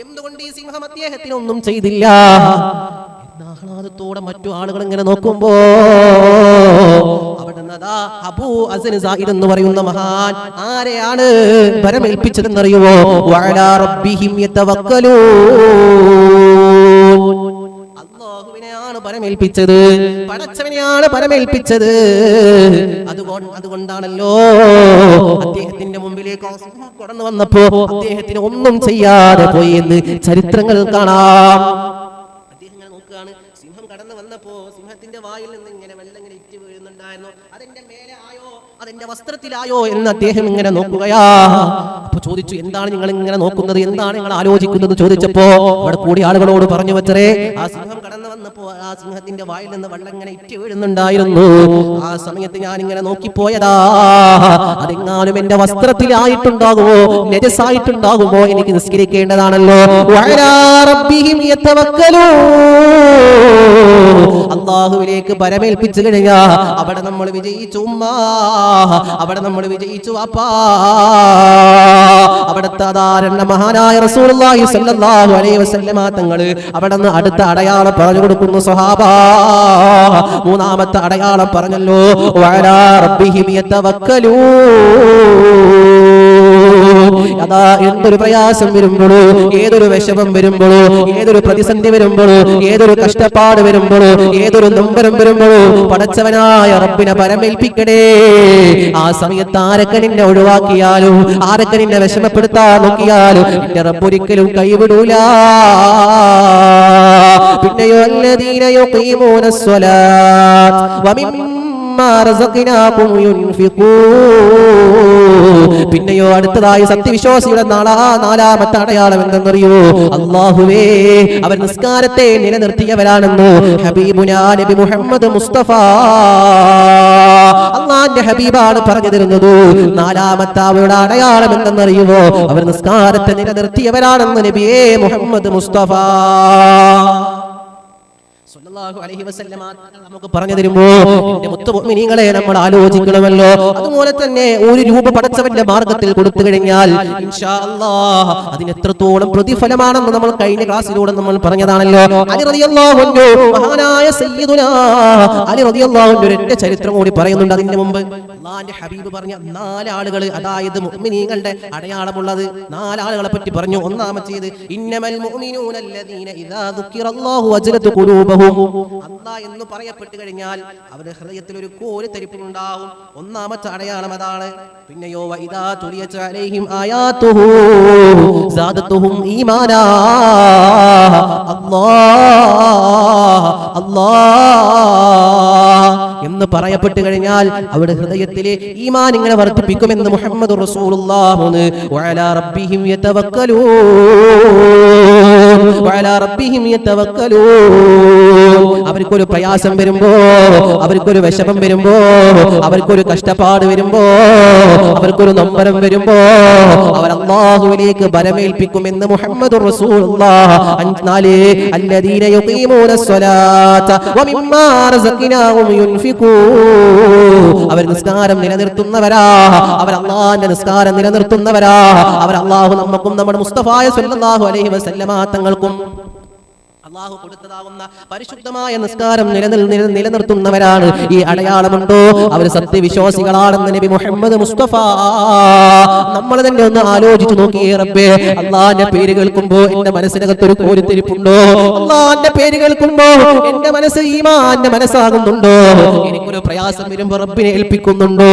S1: എന്തുകൊണ്ട് ഈ സിംഹം അദ്ദേഹത്തിന് ഒന്നും ചെയ്തില്ല? ആഹ്ലാദത്തോടെ മറ്റു ആളുകൾ ഇങ്ങനെ നോക്കുമ്പോ അവിടെ അബൂ ഹസൻ സായിദ് എന്ന് പറയുന്ന മഹാൻ ആരെയാണ് ഭരമേൽപ്പിച്ചതെന്നറിയുമോ? വഅലാ റബ്ബിഹിം യതവക്കലൂൻ. അല്ലാഹുവിനെയാണ് പരമേൽപ്പിച്ചത്, പടച്ചവനെയാണ് പരമേൽപ്പിച്ചത്. അതുകൊണ്ടാണല്ലോ അദ്ദേഹത്തിന്റെ മുമ്പിലേക്ക് കടന്നു വന്നപ്പോ അദ്ദേഹത്തിന് ഒന്നും ചെയ്യാതെ പോയി എന്ന് ചരിത്രങ്ങൾ കാണാം. അദ്ദേഹം ഇങ്ങനെ നോക്കുകയാണ്. സിംഹം കടന്നു വന്നപ്പോ സിംഹത്തിന്റെ വായിൽ നിന്ന് ഇങ്ങനെ വെള്ളം ഇങ്ങനെ ഇറ്റ് വീഴുന്നുണ്ടായിരുന്നു. അതെന്റെ മേലെ ആയോ, അതെന്റെ വസ്ത്രത്തിലായോ എന്ന് അദ്ദേഹം ഇങ്ങനെ നോക്കുകയാ. അപ്പൊ ചോദിച്ചു, എന്താണ് നിങ്ങൾ ഇങ്ങനെ നോക്കുന്നത്, എന്താണ് നിങ്ങൾ ആലോചിക്കുന്നത് ചോദിച്ചപ്പോ അവിടെ കൂടി ആളുകളോട് പറഞ്ഞു വെച്ചറേ, ആ സിംഹം കടന്നു വന്നപ്പോ ആ സിംഹത്തിന്റെ വായിൽ നിന്ന് വെള്ളം ഇങ്ങനെ ഇറ്റ് വീഴുന്നുണ്ടായിരുന്നു. ആ സമയത്ത് ഞാൻ ഇങ്ങനെ നോക്കിപ്പോയതാ, അതെങ്ങാനും എന്റെ വസ്ത്രത്തിലായിട്ടുണ്ടാകുമോ, നെജസായിട്ടുണ്ടാകുമോ, എനിക്ക് നിസ്കരിക്കേണ്ടതാണല്ലോ. അല്ലാഹുവിലേക്ക് പരമേൽപ്പിച്ചു കഴിഞ്ഞാ അവിടെ നമ്മൾ വിജയിച്ചു ഉമ്മ, അവിടെ നമ്മൾ വിജയിച്ചു അപ്പാ. അവിടുത്തെ സാധാരണ മഹാനായ റസൂലുള്ളാഹി സ്വല്ലല്ലാഹു അലൈഹി വസല്ലമ തങ്ങള് അവിടെ നിന്ന് അടുത്ത അടയാളം പറഞ്ഞു കൊടുക്കുന്നു സ്വഹാബാ. മൂന്നാമത്തെ അടയാളം പറഞ്ഞല്ലോ, വഅലാ റബ്ബിഹിം യതവക്കലൂൻ. അതാ എന്തൊരു പ്രയാസം വരുമ്പോഴോ, ഏതൊരു വിഷമം വരുമ്പോഴോ, ഏതൊരു പ്രതിസന്ധി വരുമ്പോഴോ, ഏതൊരു കഷ്ടപ്പാട് വരുമ്പോഴോ, ഏതൊരു നൊമ്പരം വരുമ്പോഴോ പടച്ചവനായ റബ്ബിനെ പരമേൽപ്പിക്കണേ. ആ സമയത്ത് ആരൊക്കെ നിന്നെ ഒഴിവാക്കിയാലും, ആരൊക്കെ നിന്നെ വിഷമപ്പെടുത്താൻ നോക്കിയാലും നിന്റെ റബ്ബ് ഒരിക്കലും കൈവിടൂല. പിന്നെയോ അല്ലദീന യുഖീമൂനസ് സ്വലാത്ത് വമിമ്മാ റസഖ്നാകും യുൻഫിഖൂൻ. പിന്നെയോ അടുത്തതായി സത്യവിശ്വാസിയുടെ നാലാമത്തെ അടയാളം എന്തെന്നറിയോ? അല്ലാഹുവേ, അവർ നിസ്കാരത്തെ നിലനിർത്തിയവരാണെന്ന് ഹബീബുനാ നബി മുഹമ്മദ് മുസ്തഫ അള്ളാന്റെ ഹബീബാണ് പറഞ്ഞു തരുന്നത്. നാലാമത്തെ അവരുടെ അടയാളം എന്തെന്നറിയുമോ? അവർ നിസ്കാരത്തെ നിലനിർത്തിയവരാണെന്ന് നബിയേ മുഹമ്മദ് മുസ്തഫ സല്ലല്ലാഹു അലൈഹി വസല്ലമ നമുക്ക് പറഞ്ഞു തരുമ്പോ എന്റെ മുത്തു മുഅ്മിനീങ്ങളെ നമ്മൾ ആലോചിക്കണമല്ലോ. അതുപോലെ തന്നെ ഒരു രൂപ പടച്ചവന്റെ മാർഗത്തിൽ കൊടുത്തു കഴിഞ്ഞാൽ ഇൻഷാ അല്ലാഹ് അതിന് എത്രത്തോളം പ്രതിഫലമാണെന്ന് നമ്മൾ കഴിഞ്ഞ ക്ലാസ്സിലൂടെ നമ്മൾ പറഞ്ഞതാണല്ലോ. അലി റളിയല്ലാഹു അൻഹു, മഹാനായ സയ്യിദുനാ അലി റളിയല്ലാഹു അൻഹു ഒരൊറ്റ ചരിത്രം കൂടി പറയുന്നുണ്ട്. അതിന്റെ മുമ്പ് അല്ലാഹുവിന്റെ ഹബീബ് പറഞ്ഞ 4 ആളുകൾ, അതായത് മുഅ്മിനീങ്ങളുടെ അടയാളമുള്ളത് 4 ആളുകളെ പറ്റി പറഞ്ഞു. ഒന്നാമത്തേത് ഇന്നമൽ മുഅ്മിനൂന അല്ലദീന ഇദാ ദുക്കിറല്ലാഹു വജലത് ഖുലൂബഹും. അല്ലാഹ് എന്ന് പറയപ്പെട്ട് കഴിഞ്ഞാൽ അവരുടെ ഹൃദയത്തിൽ ഒരു കോരിത്തരിപ്പുണ്ടാവും. ഒന്നാമത്തെ അടയാളം അതാണ്. പിന്നെയോ വഇദാ തുലിയത് അലൈഹിം ആയാതുഹു സാദതുഹും ഈമാനാ. അല്ലാഹ് എന്ന് പറയപ്പെട്ട് കഴിഞ്ഞാൽ അവരുടെ ഹൃദയത്തിലെ ഈമാൻ ഇങ്ങനെ വർദ്ധിപ്പിക്കുമെന്ന് മുഹമ്മദ് റസൂലുള്ളാഹി വഅലാ റബ്ബിഹിം യതവക്കലൂൻ. വഅലാ റബ്ബിഹിം യതവക്കലൂൻ. അവർക്കൊരു പ്രയാസം വരുമ്പോ, അവർക്കൊരു വിഷമം വരുമ്പോ, അവർക്കൊരു കഷ്ടപ്പാട് വരുമ്പോ, അവർക്കൊരു നൊമ്പരം വരുമ്പോ അവർ അല്ലാഹുവിലേക്ക് ബലമേൽപ്പിക്കുമെന്ന് മുഹമ്മദ് റസൂലുള്ളാഹി. 4 അല്ലദീന യുഖീമൂനസ് സ്വലാത്ത വമിമ്മാ റസഖ്നാഹും യുൻഫിഖൂൻ. അവർ നിസ്കാരം നിലനിർത്തുന്നവരാ, അവർ അല്ലാഹുവിന്റെ നിസ്കാരം നിലനിർത്തുന്നവരാ. അവർ അല്ലാഹു നമുക്കും നമ്മുടെ മുസ്തഫായ സ്വല്ലല്ലാഹു അലൈഹി വസല്ലമ തങ്ങൾക്കും അല്ലാഹു കൊടുത്തതാകുന്ന പരിശുദ്ധമായ നിസ്കാരം നിലനിർത്തുന്നവരാണ്. ഈ അടയാളമുണ്ടോ? അവർ സത്യവിശ്വാസികളാണെന്ന് നബി മുഹമ്മദ് മുസ്തഫ. നമ്മൾ തന്നെ ഒന്ന് ആലോചിച്ചു നോക്കിയേ റബ്ബേ. അല്ലാഹുവിന്റെ പേര് കേൾക്കുമ്പോ എന്റെ മനസ്സിനകത്തൊരു കോരിത്തിരിപ്പുണ്ടോ? അല്ലാഹുവിന്റെ പേര് കേൾക്കുമ്പോ എന്റെ മനസ്സ് ഈമാന്റെ മനസ്സാകുന്നുണ്ടോ? എനിക്കൊരു പ്രയാസം വരുമ്പോ റബ്ബിനെ ഏൽപ്പിക്കുന്നുണ്ടോ?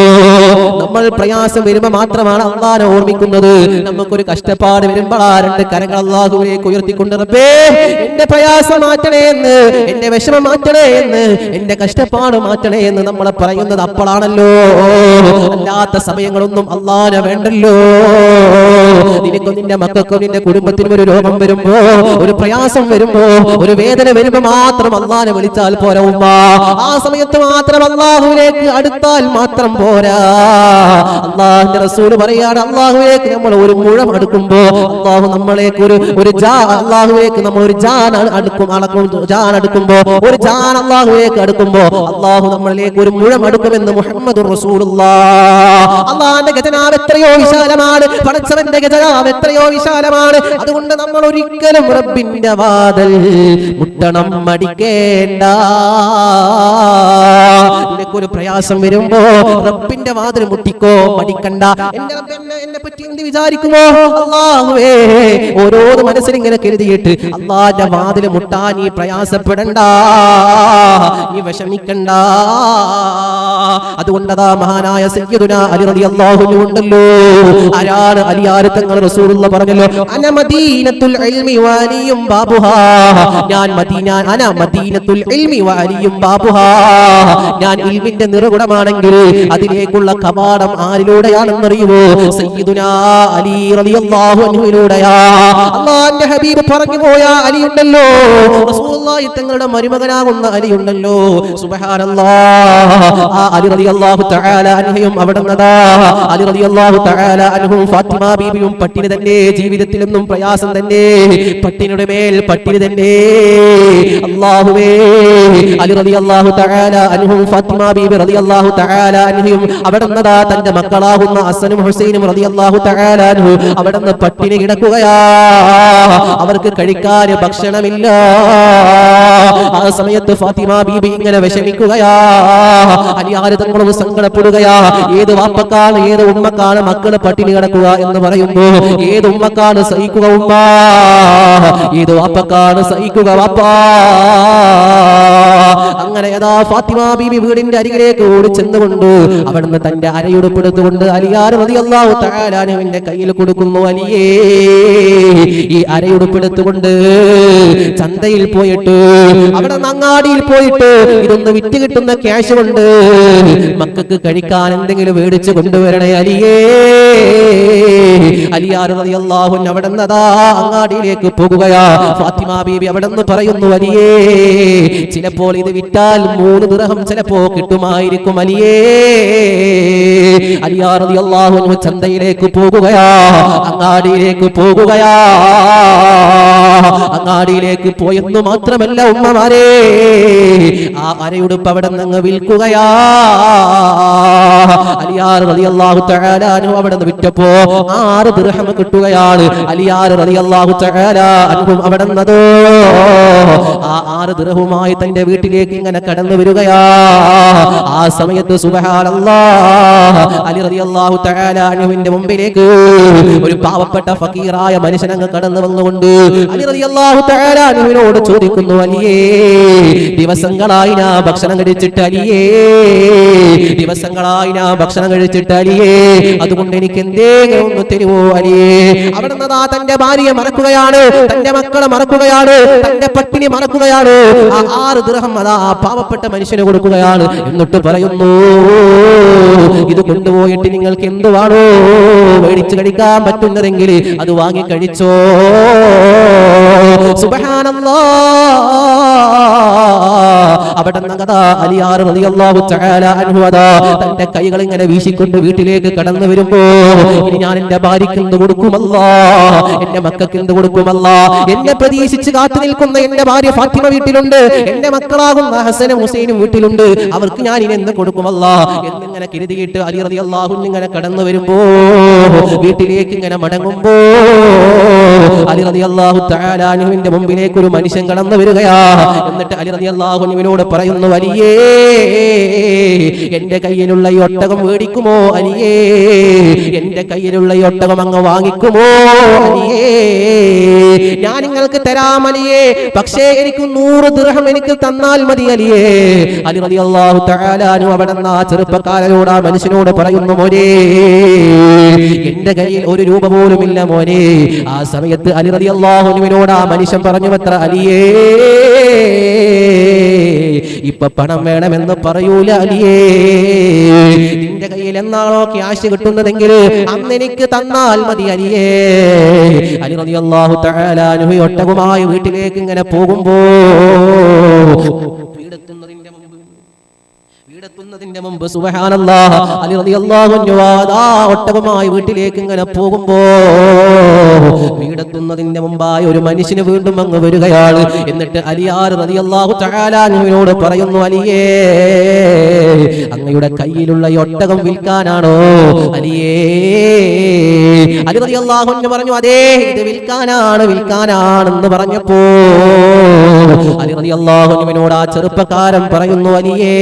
S1: നമ്മൾ പ്രയാസം വരുമ്പോ മാത്രമാണ് അല്ലാഹുവിനെ ഓർമ്മിക്കുന്നത്. നമുക്കൊരു കഷ്ടപ്പാട് വരുമ്പോൾ ആ 2 കരങ്ങൾ അല്ലാഹുവിലേക്ക് ഉയർത്തിക്കൊണ്ട് റബ്ബേ എന്റെ പ്രയാസം മാറ്റണേ എന്ന്, എന്റെ വിഷമം മാറ്റണേ എന്ന്, എന്റെ കഷ്ടപ്പാട് മാറ്റണേ എന്ന് നമ്മൾ പറയുന്നത് അപ്പോഴാണല്ലോ. അല്ലാത്ത സമയങ്ങളൊന്നും അല്ലാഹുവിനെ വേണ്ടല്ലോ. നിനക്കും നിന്റെ മക്കൾക്കും നിന്റെ കുടുംബത്തിനും ഒരു രോഗം വരുമ്പോ, ഒരു പ്രയാസം വരുമ്പോ, ഒരു വേദന വരുമ്പോ മാത്രം അല്ലാഹുവിനെ വിളിച്ചാൽ പോരാ ഉമ്മ. ആ സമയത്ത് മാത്രം അല്ലാഹുവിലേക്ക് അടുത്താൽ മാത്രം പോരാ. അല്ലാഹുവിന്റെ റസൂൽ പറയാണ്, അല്ലാഹുവിലേക്ക് നമ്മൾ ഒരു മുഴം അടുക്കുമ്പോ അല്ലാഹു നമ്മളേക്ക് ഒരു അല്ലാഹുവിലേക്ക് നമ്മൾ ഒരു ജാൻ അടുക്കുമ്പോ, ഒരു ജാൻ അല്ലാഹുവിലേക്ക് അടുക്കുമ്പോ അല്ലാഹു നമ്മളിലേക്ക് ഒരു മുഴം അടുക്കുമെന്ന് മുഹമ്മദ് റസൂലുള്ളാഹി. അല്ലാഹുവിന്റെ ഖജനാവ് എത്രയോ വിശാലമാണ്, പടച്ചവന്റെ ഖജനാവ് എത്രയോ വിശാലമാണ്. അതുകൊണ്ട് നമ്മൾ ഒരിക്കലും റബ്ബിന്റെ വാതിൽ മുട്ടണം മടിക്കേണ്ട. നിനക്കൊരു പ്രയാസം വരുമ്പോ റബ്ബിന്റെ വാതിൽ മുട്ടിക്കോ, മടിക്കണ്ട. എന്റെ റബ്ബ് എന്നെ പറ്റി എന്ത് വിചാരിക്കുമോ? അല്ലാഹുവേ, ഓരോന്ന് മനസ്സിൽ ഇങ്ങനെ കരുതിയിട്ട് അല്ലാഹുവിന്റെ വാതിൽ മുട്ടാ നീ പ്രയാസപ്പെടണ്ട, നീ വിഷമിക്കണ്ട. അതുകൊണ്ടതാ മഹാനായ സയ്യിദുനാ അലി റളിയല്ലാഹു അൻഹു ഉണ്ടല്ലോ, ആരാണ് അലിയാർ തങ്ങൾ? റസൂലുള്ളാഹി പറഞ്ഞല്ലോ, അന മദീനത്തുൽ ഇൽമി വഅലിയും ബാബുഹാ, ഞാൻ അന മദീനത്തുൽ ഇൽമി വഅലിയും ബാബുഹാ, ഞാൻ ഇൽമിന്റെ നിറകുടമാണെങ്കിൽ അതിലേക്കുള്ള കവാടം ആരിലൂടെയാണെന്നറിയുമോ? സയ്യിദുനാ അലി റളിയല്ലാഹു അൻഹുവിലൂടെയാ. അല്ലാഹുവിന്റെ ഹബീബ് പറഞ്ഞു പോയ അലി ഉണ്ടല്ലോ, റസൂലുള്ളാഹി തങ്ങളുടെ മരുമകനാകുന്ന അലി ഉണ്ടല്ലോ, സുബ്ഹാനല്ലാഹ്. ആ അലി റളിയല്ലാഹു തആല അൻഹയും അവിടുന്നതാ അലി റളിയല്ലാഹു തആല അൻഹും ഫാത്തിമ ബീബിയും പട്ടിണി തന്നെ, ജീവിതത്തിലൊന്നും പ്രയാസം തന്നെ, പട്ടിണിയുടെ മേൽ പട്ടിണി തന്നെ. അല്ലാഹുവേ, അലി റളിയല്ലാഹു തആല അൻഹും ഫാത്തിമ ബീബി റളിയല്ലാഹു തആല അൻഹയും അവിടുന്നതാ തന്റെ മക്കളാകുന്ന ഹസനും ഹുസൈനും റളിയല്ലാഹു തആല അൻഹു അവിടുന്ന് പട്ടിണി കിടക്കുകയാ, അവർക്ക് കഴിക്കാൻ ഭക്ഷണമില്ല. ആ സമയത്ത് ഫാത്തിമ ബീബി ഇങ്ങനെ വിഷമിക്കുകയാ, അലിയാർ തങ്ങളും സങ്കടപ്പെടുകയാ. ഏത് വാപ്പക്കാണ്, ഏത് ഉമ്മക്കാണ് മക്കള് പട്ടിണി കിടക്കുക എന്ന് പറയുമ്പോ ഏത് ഉമ്മക്കാണ് സഹിക്കുക ഉമ്മ, ഏത് വാപ്പക്കാണ് സഹിക്കുക വാപ്പാ. അങ്ങനെ ഏതാ ഫാത്തിമ ബീബി വീടിന്റെ അരികിലേക്ക് ഓടി ചെന്നുകൊണ്ട് അവിടുന്ന് തന്റെ അരയുടുപ്പെടുത്തുകൊണ്ട് അലിയാർ റളിയല്ലാഹു തആല അൻഹുവിന്റെ കയ്യിൽ കൊടുക്കുന്നു. അലിയേ, ഈ അരയുടുപ്പെടുത്തുകൊണ്ട് ചന്തയിൽ പോയിട്ട് അവിടെ അങ്ങാടിയിൽ പോയിട്ട് ഇതൊന്ന് വിറ്റ് കിട്ടുന്ന ക്യാഷ് കൊണ്ട് മക്കൾക്ക് കഴിക്കാൻ എന്തെങ്കിലും മേടിച്ചു കൊണ്ടുവരണേ അലിയേ. അലിയാർ റളിയല്ലാഹു അൻഹു അവിടുന്നതാ അങ്ങാടിയിലേക്ക് പോകുകയാ. ഫാത്തിമ ബീബി അവിടുന്ന് പറയുന്നു, അലിയേ, ചിലപ്പോൾ ഇത് വിറ്റാൽ 3 ദിർഹം ചിലപ്പോ കിട്ടുമായിരിക്കും അലിയേ. അലിയാർ റളിയല്ലാഹു അൻഹു ചന്തയിലേക്ക് പോകുകയാ, അങ്ങാടിയിലേക്ക് പോകുകയാ. അങ്ങാടിയിലേക്ക് പോയെന്നു മാത്രമല്ല ഉമ്മമാരെ, ആ അരയുടുപ്പ് അവിടെ നിന്ന് വിൽക്കുകയാ. അലിയാർ റളിയല്ലാഹു തആല അൻഹു അവിടെ നിന്ന് വിറ്റപ്പോ 6 ദിർഹം കിട്ടുകയാണ്. അലിയാർ റളിയല്ലാഹു തആല അൻഹു അവിടെ നിന്നതോ ആ 6 ദിർഹവുമായി തന്റെ വീട്ടിലേക്ക് ഇങ്ങനെ കടന്നു വരികയാ. ആ സമയത്ത് സുബ്ഹാനല്ലാഹ്, അലി റളിയല്ലാഹു തആല അൻഹുവിന്റെ മുമ്പിലേക്ക് ഒരു പാവപ്പെട്ട ഫക്കീറായ മനുഷ്യൻ അങ്ങ് കടന്നു വന്നുകൊണ്ട് അലി റളിയല്ലാഹു തആല അൻഹുവിനോട് ചോദിക്കുന്നു, അലിയേ, ദിവസങ്ങളായി ഞാൻ ഭക്ഷണം കഴിച്ചിട്ട് അലിയേ, ദിവസങ്ങളായി ഞാൻ ഭക്ഷണം കഴിച്ചിട്ട് അലിയേ, അതുകൊണ്ട് എനിക്ക് എന്തെങ്കിലും ഒന്ന് തരുമോ അലിയേ. അവിടെ നിന്നതാ തന്റെ ഭാര്യയെ മറക്കുകയാണ്, തന്റെ മക്കളെ മറക്കുകയാണ്, തന്റെ പട്ടിണി മറക്കുകയാണ്. ആ 6 ദിർഹം അതാ പാവപ്പെട്ട മനുഷ്യന് കൊടുക്കുകയാണ്. എന്നിട്ട് പറയുന്നു, ഇത് കൊണ്ടുപോയിട്ട് നിങ്ങൾക്ക് എന്തുവാണോ മേടിച്ചു കഴിക്കാൻ പറ്റുന്നതെങ്കിൽ അത് വാങ്ങി കഴിച്ചോ. സുബ്ഹാനല്ലാഹ്. അവിടെ നഗതാ അലിയാർ റളിയല്ലാഹു തആല അൻഹു അതാ തന്റെ കൈകൾ ഇങ്ങനെ വീശിക്കൊണ്ട് വീട്ടിലേക്ക് കടന്നു വരുമ്പോ, ഇനി ഞാൻ എന്റെ ഭാര്യയ്ക്ക് എന്ത് കൊടുക്കുമല്ലാ, എന്റെ മക്കൾക്ക് എന്ത് കൊടുക്കുമല്ലാ, എന്നെ പ്രതീക്ഷിച്ച് കാത്തു നിൽക്കുന്ന എന്റെ ഭാര്യ ഫാത്തിമ വീട്ടിലുണ്ട്, എന്റെ മക്കളാകുന്ന ഹസനും ഹുസൈനും വീട്ടിലുണ്ട്, അവർക്ക് ഞാൻ ഇനി എന്ത് കൊടുക്കുമല്ലാ എന്നിങ്ങനെ കരുതിയിട്ട് അലി റളിയല്ലാഹു അൻഹു ഇങ്ങനെ കടന്നു വരുമ്പോ, വീട്ടിലേക്ക് ഇങ്ങനെ മടങ്ങുമ്പോ അലി റളിയല്ലാഹു തആല അൻഹുവിന്റെ മുമ്പിലേക്ക് ഒരു മനുഷ്യൻ കടന്നു വരികയാ. എന്നിട്ട് അലി റളിയല്ലാഹു അൻഹുവിനോട് പറയുന്നു, അലിയേ, എന്റെ കയ്യിലുള്ള ഈ ഒട്ടകം മേടിക്കുമോ അലിയേ, എന്റെ കയ്യിലുള്ള ഈ ഒട്ടകം അങ്ങ് വാങ്ങിക്കുമോ അലിയേ, ഞാൻ നിങ്ങൾക്ക് തരാം അലിയേ, പക്ഷേ എനിക്ക് 100 ദിർഹം എനിക്ക് തന്നാൽ മതി അലിയേ. അലി റളിയല്ലാഹു തആല അൻഹു അവിടെ നിന്ന് ആ ചെറുപ്പക്കാരനോട്, ആ മനുഷ്യനോട് പറയുന്നു, മോനെ, എന്റെ കയ്യിൽ 1 രൂപ പോലും ഇല്ല മോനെ. ആ സമയത്ത് അലി റളിയല്ലാഹു അൻഹുവിനോട് ആ മനുഷ്യൻ പറഞ്ഞു, എത്ര അലിയേ, ഇപ്പൊ പണം വേണമെന്ന് പറയൂല അലിയേ, നിന്റെ കയ്യിൽ എന്നാണോ ക്യാഷ് കിട്ടുന്നതെങ്കിൽ അന്ന് എനിക്ക് തന്നാൽ മതി അലിയേ. അലി റളിയല്ലാഹു തആല അൻഹു ഒട്ടകവുമായി വീട്ടിലേക്ക് ഇങ്ങനെ പോകുമ്പോ വീടെത്തുന്നതിന്റെ മുമ്പ് സുബ്ഹാനല്ലാഹ്, അലി റളിയല്ലാഹു അൻഹു ആ ഒട്ടകവുമായി വീട്ടിലേക്ക് ഇങ്ങനെ പോകുമ്പോ വീടെത്തുന്നതിന്റെ മുമ്പായി ഒരു മനുഷ്യന് വീണ്ടും അങ്ങ് വരികയാണ്. എന്നിട്ട് അലിയാർ റളിയല്ലാഹു തആല അൻഹുവിനോട് പറയുന്നു, അലിയേ, അങ്ങയുടെ കയ്യിലുള്ള ഈ ഒട്ടകം വിൽക്കാനാണോ അലിയേ? അലി റളിയല്ലാഹു അൻഹു പറഞ്ഞു, അതേ, ഇത് വിൽക്കാനാണെന്ന് പറഞ്ഞപ്പോ അലി റളിയല്ലാഹു അൻഹുവിനോട് ആ ചെറുപ്പക്കാരൻ പറയുന്നു, അലിയേ,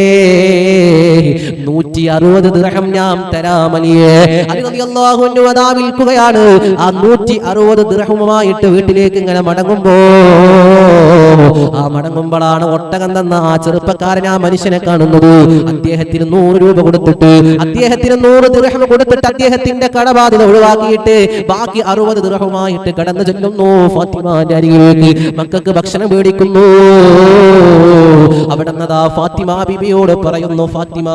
S1: 160 ദിർഹം ഞാൻ തരാം അലിയേ. അലി റളിയല്ലാഹു അൻഹു അതാ വിൽക്കുകയാണ്. ആ 160 ദിർഹമുമായിട്ട് വീട്ടിലേക്ക് ഇങ്ങനെ മടങ്ങുമ്പോ ആ മടങ്ങുമ്പോഴാണ് ഒട്ടകം തന്ന ആ ചെറുപ്പക്കാരൻ ആ മനുഷ്യനെ കാണുന്നത്. അദ്ദേഹത്തിന് 100 രൂപ കൊടുത്തിട്ട്, അദ്ദേഹത്തിന് 100 ദിർഹം കൊടുത്തിട്ട് അദ്ദേഹത്തിന്റെ കടബാധ്യത ഒഴിവാക്കിയിട്ട് ബാക്കി 60 ദിർഹവുമായിട്ട് കടന്നു ചെല്ലുന്നു ഫാത്തിമാന്റെ അരികിലേക്ക്. മക്കൾക്ക് ഭക്ഷണം മേടിക്കുന്നു. അവിടെ നിന്നതാ ഫാത്തിമ ബീബിയോട് പറയുന്നു, ഫാത്തിമ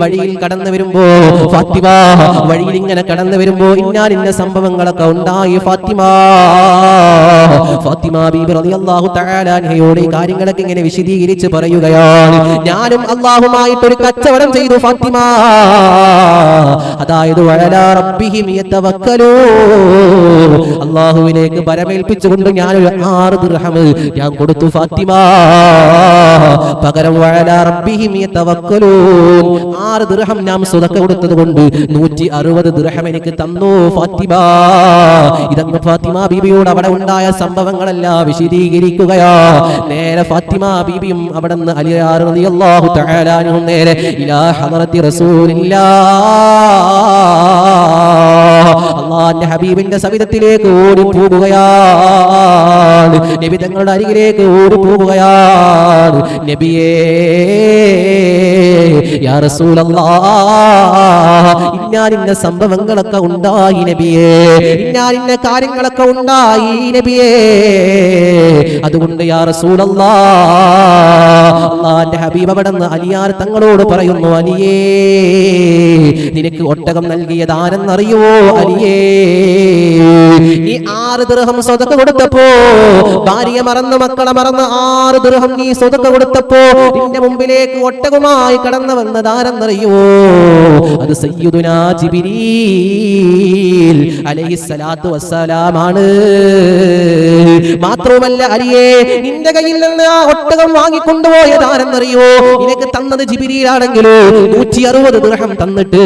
S1: വഴിയിൽ കടന്നു വരുമ്പോ, ഫാത്തിമ വഴിയിൽ ഇങ്ങനെ കടന്നു വരുമ്പോ ഇന്ന സംഭവങ്ങളൊക്കെ ഉണ്ടായി. ഫാത്തിമ ബീബി റളിയല്ലാഹു തആല അൻഹയോട് ഈ കാര്യങ്ങളൊക്കെ ഇങ്ങനെ വിശദീകരിച്ച് പറയുകയാണ്. ഞാനും അല്ലാഹുമായിട്ടൊരു കച്ചവടം ചെയ്തു ഫാത്തിമ. അതായത് വഅലാ റബ്ബിഹിം യതവക്കലൂ, അല്ലാഹുവിലേക്ക് പരമേൽപ്പിച്ചുകൊണ്ട് ഞാനൊരു 6 ദിർഹം ഞാൻ കൊടുത്തു ഫാത്തിമ. പകരം വഅലാ റബ്ബിഹിം യതവക്കലൂ, 6 ദിർഹം ഞാൻ സ്വതക്ക കൊടുത്തത് കൊണ്ട് 160 ദിർഹം എനിക്ക് തന്നു ഫാത്തിമ. ഇതങ്ങ് ഫാത്തിമ ബീബിയോട് അവിടെ ഉണ്ടായ സംഭവങ്ങളെല്ലാം വിശദീകരിക്കുകയാ. നേരെ ഫാത്തിമ ബീബിയും അവിടെ നിന്ന് അലി റളിയല്ലാഹു തആല അൻഹു നേരെ ഇലാ ഹദറത്തി റസൂലില്ലാഹ്, അല്ലാഹുവിന്റെ ഹബീബിന്റെ സവിധത്തിലേക്ക് ഓടി പോകുകയാണ്. നബി തങ്ങളുടെ അരികിലേക്ക് ഓടി പോകുകയാണ്. നബിയേ യാ റസൂലല്ലാഹ്, ഇന്ന സംഭവങ്ങളൊക്കെ ഉണ്ടായി നബിയേ, ഇന്ന കാര്യങ്ങളൊക്കെ ഉണ്ടായി നബിയേ. അതുകൊണ്ട് യാ റസൂലല്ലാഹ്, അല്ലാഹുവിന്റെ ഹബീബ് അവിടെ നിന്ന് അലിയാർ തങ്ങളോട് പറയുന്നു, അലിയേ നിനക്ക് ഒട്ടകം നൽകിയത് ആരെന്നറിയുവോ അലിയേ? നീ 6 ദിർഹം സ്വതക്ക കൊടുത്തപ്പോ, ഭാര്യ മറന്ന് മക്കളെ മറന്ന് 6 ദിർഹം നീ സ്വതക്ക കൊടുത്തപ്പോ നിന്റെ മുമ്പിലേക്ക് ഒട്ടകമായി കടന്നു വന്നത് ആരെന്നറിയുവോ? അത് സയ്യിദുനാ ജിബ്രീൽ അലൈഹിസ്സലാത്തു വസ്സലാമാണ്. മാത്രവുമല്ല അലിയേ, നിന്റെ കയ്യിൽ നിന്ന് ആ ഒട്ടകം വാങ്ങിക്കൊണ്ടുപോയത് ആരെന്നറിയോ? നിനക്ക് തന്നത് ജിബ്രീലാണെങ്കിലോ 160 ദിർഹം തന്നിട്ട്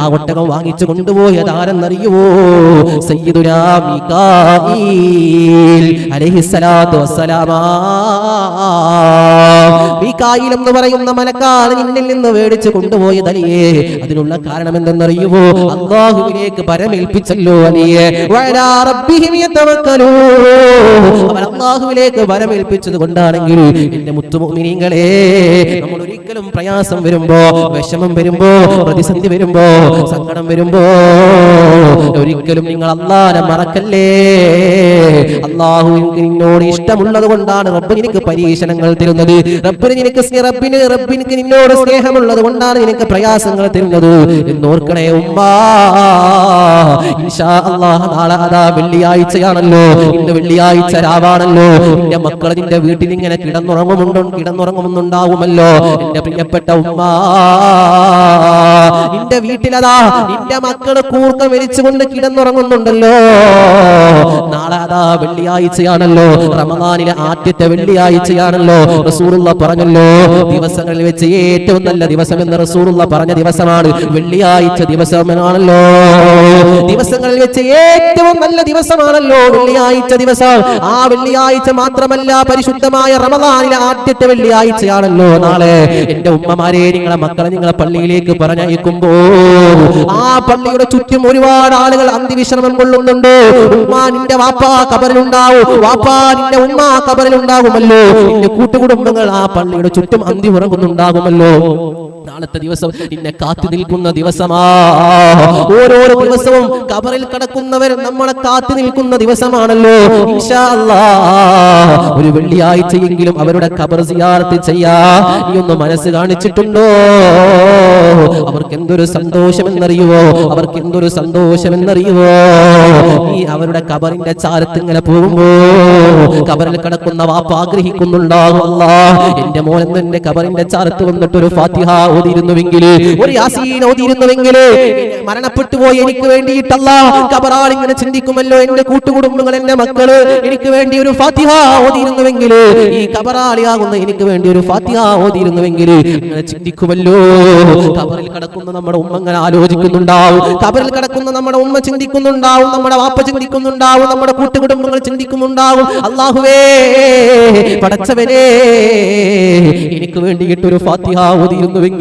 S1: ആ ഒട്ടകം വാങ്ങിച്ചു കൊണ്ടുപോയത് ആരെന്നറിയോ? സയ്യിദുനാ മീകായിൽ അലൈഹിസ്സലാത്തു വസ്സലാമാ. മീകായിൽ എന്ന് പറയുന്ന മലക്കാണ് നിന്നിൽ നിന്ന് മേടിച്ചു കൊണ്ടുപോയത് അലിയേ. അതിനുള്ള കാരണം എന്തെന്നറിയുമോ? അല്ലാഹുവിലേക്ക് പരമേൽപ്പിച്ചല്ലോ അലിയേ. വഅലാ റബ്ബിഹിം യതവക്കലൂ, അവർ അല്ലാഹുവിലേക്ക് പരമേൽപ്പിച്ചത് കൊണ്ടാണെങ്കിൽ എന്റെ മുത്തുമുഅ്മിനീങ്ങളെ, നമ്മൾ ഒരിക്കലും പ്രയാസം വരുമ്പോ, വിഷമം വരുമ്പോ, പ്രതിസന്ധി വരുമ്പോ, സങ്കടം വരുമ്പോ ഒരിക്കലും നിങ്ങൾ അല്ലാഹുവിനെ മറക്കല്ലേ. അല്ലാഹുവിന് നിന്നോട് ഇഷ്ടമുള്ളത് കൊണ്ടാണ് റബ്ബ് നിനക്ക് പരീക്ഷണങ്ങൾ തരുന്നത്. റബ്ബിന് നിന്നോട് സ്നേഹമുള്ളത് കൊണ്ടാണ് നിനക്ക് പ്രയാസങ്ങൾ തരുന്നത് എന്നോർക്കണേ ഉമ്മ. ഇൻഷാ അല്ലാഹ് നാളെ അതാ വെള്ളിയാഴ്ചയാണല്ലോ, ഇന്ന് വെള്ളിയാഴ്ച രാവാണല്ലോ. നിന്റെ മക്കൾ നിന്റെ വീട്ടിൽ ഇങ്ങനെ കിടന്നുറങ്ങുന്നുണ്ടാവുമല്ലോ എന്റെ പ്രിയപ്പെട്ട ഉമ്മ. നിന്റെ വീട്ടിലതാ നിന്റെ മക്കള് കൂർക്കം വലിച്ചുകൊണ്ട് കിടന്നുറങ്ങുന്നുണ്ടല്ലോ. നാളെ അതാ വെള്ളിയാഴ്ചയാണല്ലോ, റമദാനിലെ ആദ്യത്തെ വെള്ളിയാഴ്ചയാണല്ലോ. റസൂലുള്ളാഹി പറഞ്ഞല്ലോ, ദിവസങ്ങളിൽ വെച്ച് ഏറ്റവും നല്ല ദിവസം എന്ന് റസൂലുള്ളാഹി പറഞ്ഞ ദിവസമാണ് വെള്ളിയാഴ്ച ദിവസമാണല്ലോ. ദിവസങ്ങളിൽ വെച്ച് ഏറ്റവും നല്ല ദിവസമാണല്ലോ വെള്ളിയാഴ്ച ദിവസം. ആ വെള്ളിയാഴ്ച മാത്രമല്ല, പരിശുദ്ധമായ റമദാനിലെ ആദ്യത്തെ വെള്ളിയാഴ്ചയാണല്ലോ നാളെ. എന്റെ ഉമ്മമാരെ, നിങ്ങളെ മക്കളെ നിങ്ങളെ പള്ളിയിലേക്ക് പറഞ്ഞയക്കുമ്പോ ആ പള്ളിയുടെ ചുറ്റും ഒരുപാട് ആളുകൾ അന്തിവിശ്രമം കൊള്ളുന്നുണ്ട്. ഉമ്മ നിന്റെ വാപ്പ കബറിലുണ്ടാവും, വാപ്പ നിന്റെ ഉമ്മ കബറിലുണ്ടാകുമല്ലോ. നിന്റെ കൂട്ടുകുടുംബങ്ങൾ ആ പള്ളിയുടെ ചുറ്റും അന്തി ഉറങ്ങുന്നുണ്ടാകുമല്ലോ. നാളത്തെ ദിവസം നിന്നെ കാത്തു നിൽക്കുന്ന ദിവസമാ. ഓരോരോ ദിവസവും കബറിൽ കിടക്കുന്നവർ നമ്മളെ കാത്തു നിൽക്കുന്ന ദിവസമാണല്ലോ. ഇൻഷാ അല്ലാഹ് ഒരു വെള്ളിയാഴ്ചയെങ്കിലും അവരുടെ ഖബർ സിയാറത്ത് ചെയ്യാ. നീ ഒന്ന് മനസ്സ് കാണിച്ചിട്ടുണ്ടോ? അവർക്ക് എന്തൊരു സന്തോഷമെന്നറിയുവോ? അവർക്ക് എന്തൊരു സന്തോഷമെന്നറിയുവോ? നീ അവരുടെ ഖബറിന്റെ ചാരത്ത് ഇങ്ങനെ പോകുമ്പോ ഖബറിൽ കിടക്കുന്ന വാപ്പ ആഗ്രഹിക്കുന്നുണ്ടാകും, അല്ലാഹ് എന്റെ മോൻ എന്റെ ഖബറിന്റെ ചാരത്ത് വന്നിട്ട് ഒരു ഫാത്തിഹ ഓതിയിരുന്നുവെങ്കിൽ, ഒരു യാസീൻ ഓതിയിരുന്നുവെങ്കിൽ, മരണപ്പെട്ടു പോയി എനിക്ക് വേണ്ടിയിട്ടല്ല ഖബറാൾ ഇങ്ങനെ ചിന്തിക്കുമല്ലോ, എന്റെ കൂട്ടുകുടുംബങ്ങൾ എന്റെ മക്കള് എനിക്ക് വേണ്ടി ഒരു ഫാത്തിഹ ഓതിയിരുന്നുവെങ്കിൽ, ഈ ഖബറാളിയാകുന്ന എനിക്ക് വേണ്ടി ഒരു ഫാത്തിഹ ഓതിയിരുന്നുവെങ്കിൽ അങ്ങനെ ചിന്തിക്കുമല്ലോ. ഖബറിൽ കിടക്കുന്ന നമ്മുടെ ഉമ്മ അങ്ങനെ ആലോചിക്കുന്നുണ്ടാവും, ഖബറിൽ കിടക്കുന്ന നമ്മുടെ ഉമ്മ ചിന്തിക്കുന്നുണ്ടാവും, നമ്മുടെ വാപ്പ ചിന്തിക്കുന്നുണ്ടാവും, നമ്മുടെ കൂട്ടുകുടുംബങ്ങൾ ചിന്തിക്കുന്നുണ്ടാവും. അല്ലാഹുവേ പടച്ചവനേ, എനിക്ക് വേണ്ടിയിട്ട് ഒരു ഫാത്തിഹ ഓതിയിരുന്നുവെങ്കിൽ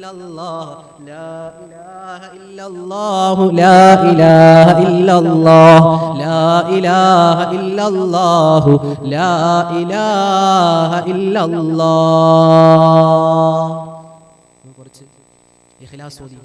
S1: ഇല്ലല്ലാഹ് ലാ ഇലാഹ ഇല്ലല്ലാഹ് ലാ ഇലാഹ ഇല്ലല്ലാഹ് ലാ ഇലാഹ ഇല്ലല്ലാഹ്. കുറച്ച് ഇഖ്ലാസ് ഓതി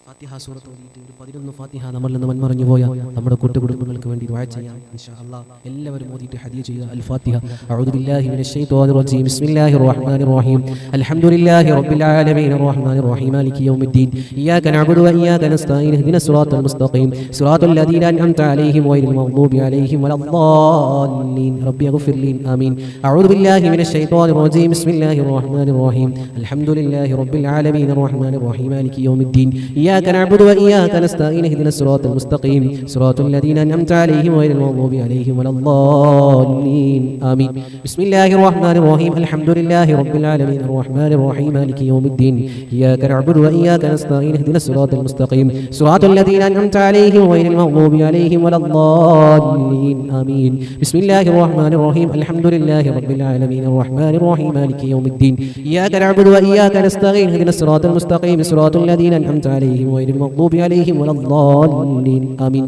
S1: ഫാത്തിഹ സൂറത്ത് ഓതിയിട്ട് ഒരു 11 ഫാത്തിഹ നമ്മളിൽ നിന്ന് മൺമറഞ്ഞു പോയ നമ്മുടെ കൂട്ടുകുടുംബങ്ങൾക്ക് വേണ്ടി ദുആ ചെയ്യാം ഇൻഷാ അല്ലാഹ്. എല്ലാവരും ഓതിയിട്ട് ഹദിയ ചെയ്യുക. അൽ ഫാത്തിഹ. അഊദു ബില്ലാഹി മിനശ് ശൈത്വാനിർ റജീം. ബിസ്മില്ലാഹിർ റഹ്മാനിർ റഹീം. അൽഹംദുലില്ലാഹി റബ്ബിൽ ആലമീൻ റഹ്മാനിർ റഹീം മാലികി യൗമിദ്ദീൻ ഇയ്യാക നഅബുദു വ ഇയ്യാക നസ്തഈൻ ഇഹ്ദിനസ് സിറാത്തൽ മുസ്തഖീം സിറാത്തൽ ലദീന അൻഅംത അലൈഹിം ഗൈറിൽ മഗ്ദൂബി അലൈഹിം വലദ്ദാല്ലീൻ റബ്ബി ഇഗ്ഫിർ ലി ആമീൻ. അഊദു ബില്ലാഹി മിനശ് ശൈത്വാനിർ റജീം. ബിസ്മില്ലാഹിർ റഹ്മാനിർ റഹീം. അൽഹംദുലില്ലാഹി റബ്ബിൽ ആലമീൻ റഹ്മാനിർ റഹീം മാലികി യൗമിദ്ദീൻ إياك نعبد وإياك نستعين اهدنا الصراط المستقيم صراط الذين أنعمت عليهم غير المغضوب عليهم ولا الضالين آمين. بسم الله الرحمن الرحيم. الحمد لله رب العالمين الرحمن الرحيم مالك يوم الدين إياك نعبد وإياك نستعين اهدنا الصراط المستقيم صراط الذين أنعمت عليهم غير المغضوب عليهم ولا الضالين آمين. بسم الله الرحمن الرحيم. الحمد لله رب العالمين الرحمن الرحيم مالك يوم الدين إياك نعبد وإياك نستعين اهدنا الصراط المستقيم صراط الذين أنعمت عليهم غير المغضوب عليهم ولا الضالين آمين.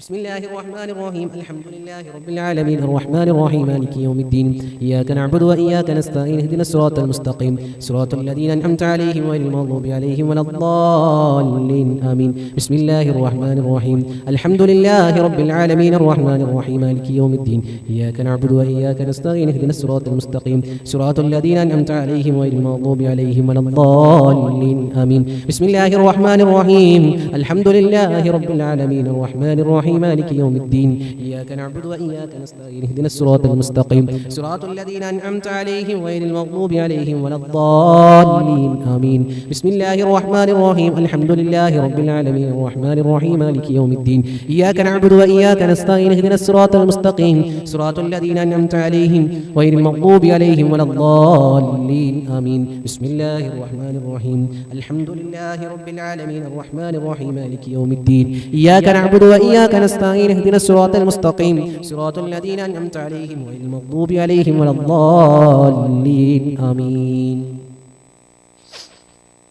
S1: بسم الله الرحمن الرحيم. الحمد لله رب العالمين الرحمن الرحيم مالك يوم الدين إياك نعبد وإياك نستعين اهدنا الصراط المستقيم صراط الذين أنعمت عليهم غير المغضوب عليهم ولا الضالين آمين. بسم الله الرحمن الرحيم. الحمد لله رب العالمين الرحمن الرحيم مالك يوم الدين إياك نعبد وإياك نستعين اهدنا الصراط المستقيم صراط الذين أنعمت عليهم غير المغضوب عليهم ولا الضالين آمين. بسم الله الرحمن الرحيم. الحمد لله رب العالمين الرحمن الرحيم مالك يوم الدين إياك نعبد وإياك نستعين اهدنا الصراط المستقيم صراط الذين أنعمت عليهم غير المغضوب عليهم ولا الضالين آمين. بسم الله الرحمن الرحيم. الحمد لله رب العالمين الرحمن الرحيم مالك يوم الدين إياك نعبد وإياك نستعين اهدنا الصراط المستقيم صراط الذين أنعمت عليهم غير المغضوب عليهم ولا الضالين آمين. بسم الله الرحمن الرحيم. الحمد لله رب العالمين الرحمن الرحيم مالك يوم الدين إياك نعبد وإياك نستعين اهدنا الصراط المستقيم صراط الذين أنعمت عليهم غير المغضوب عليهم ولا الضالين آمين.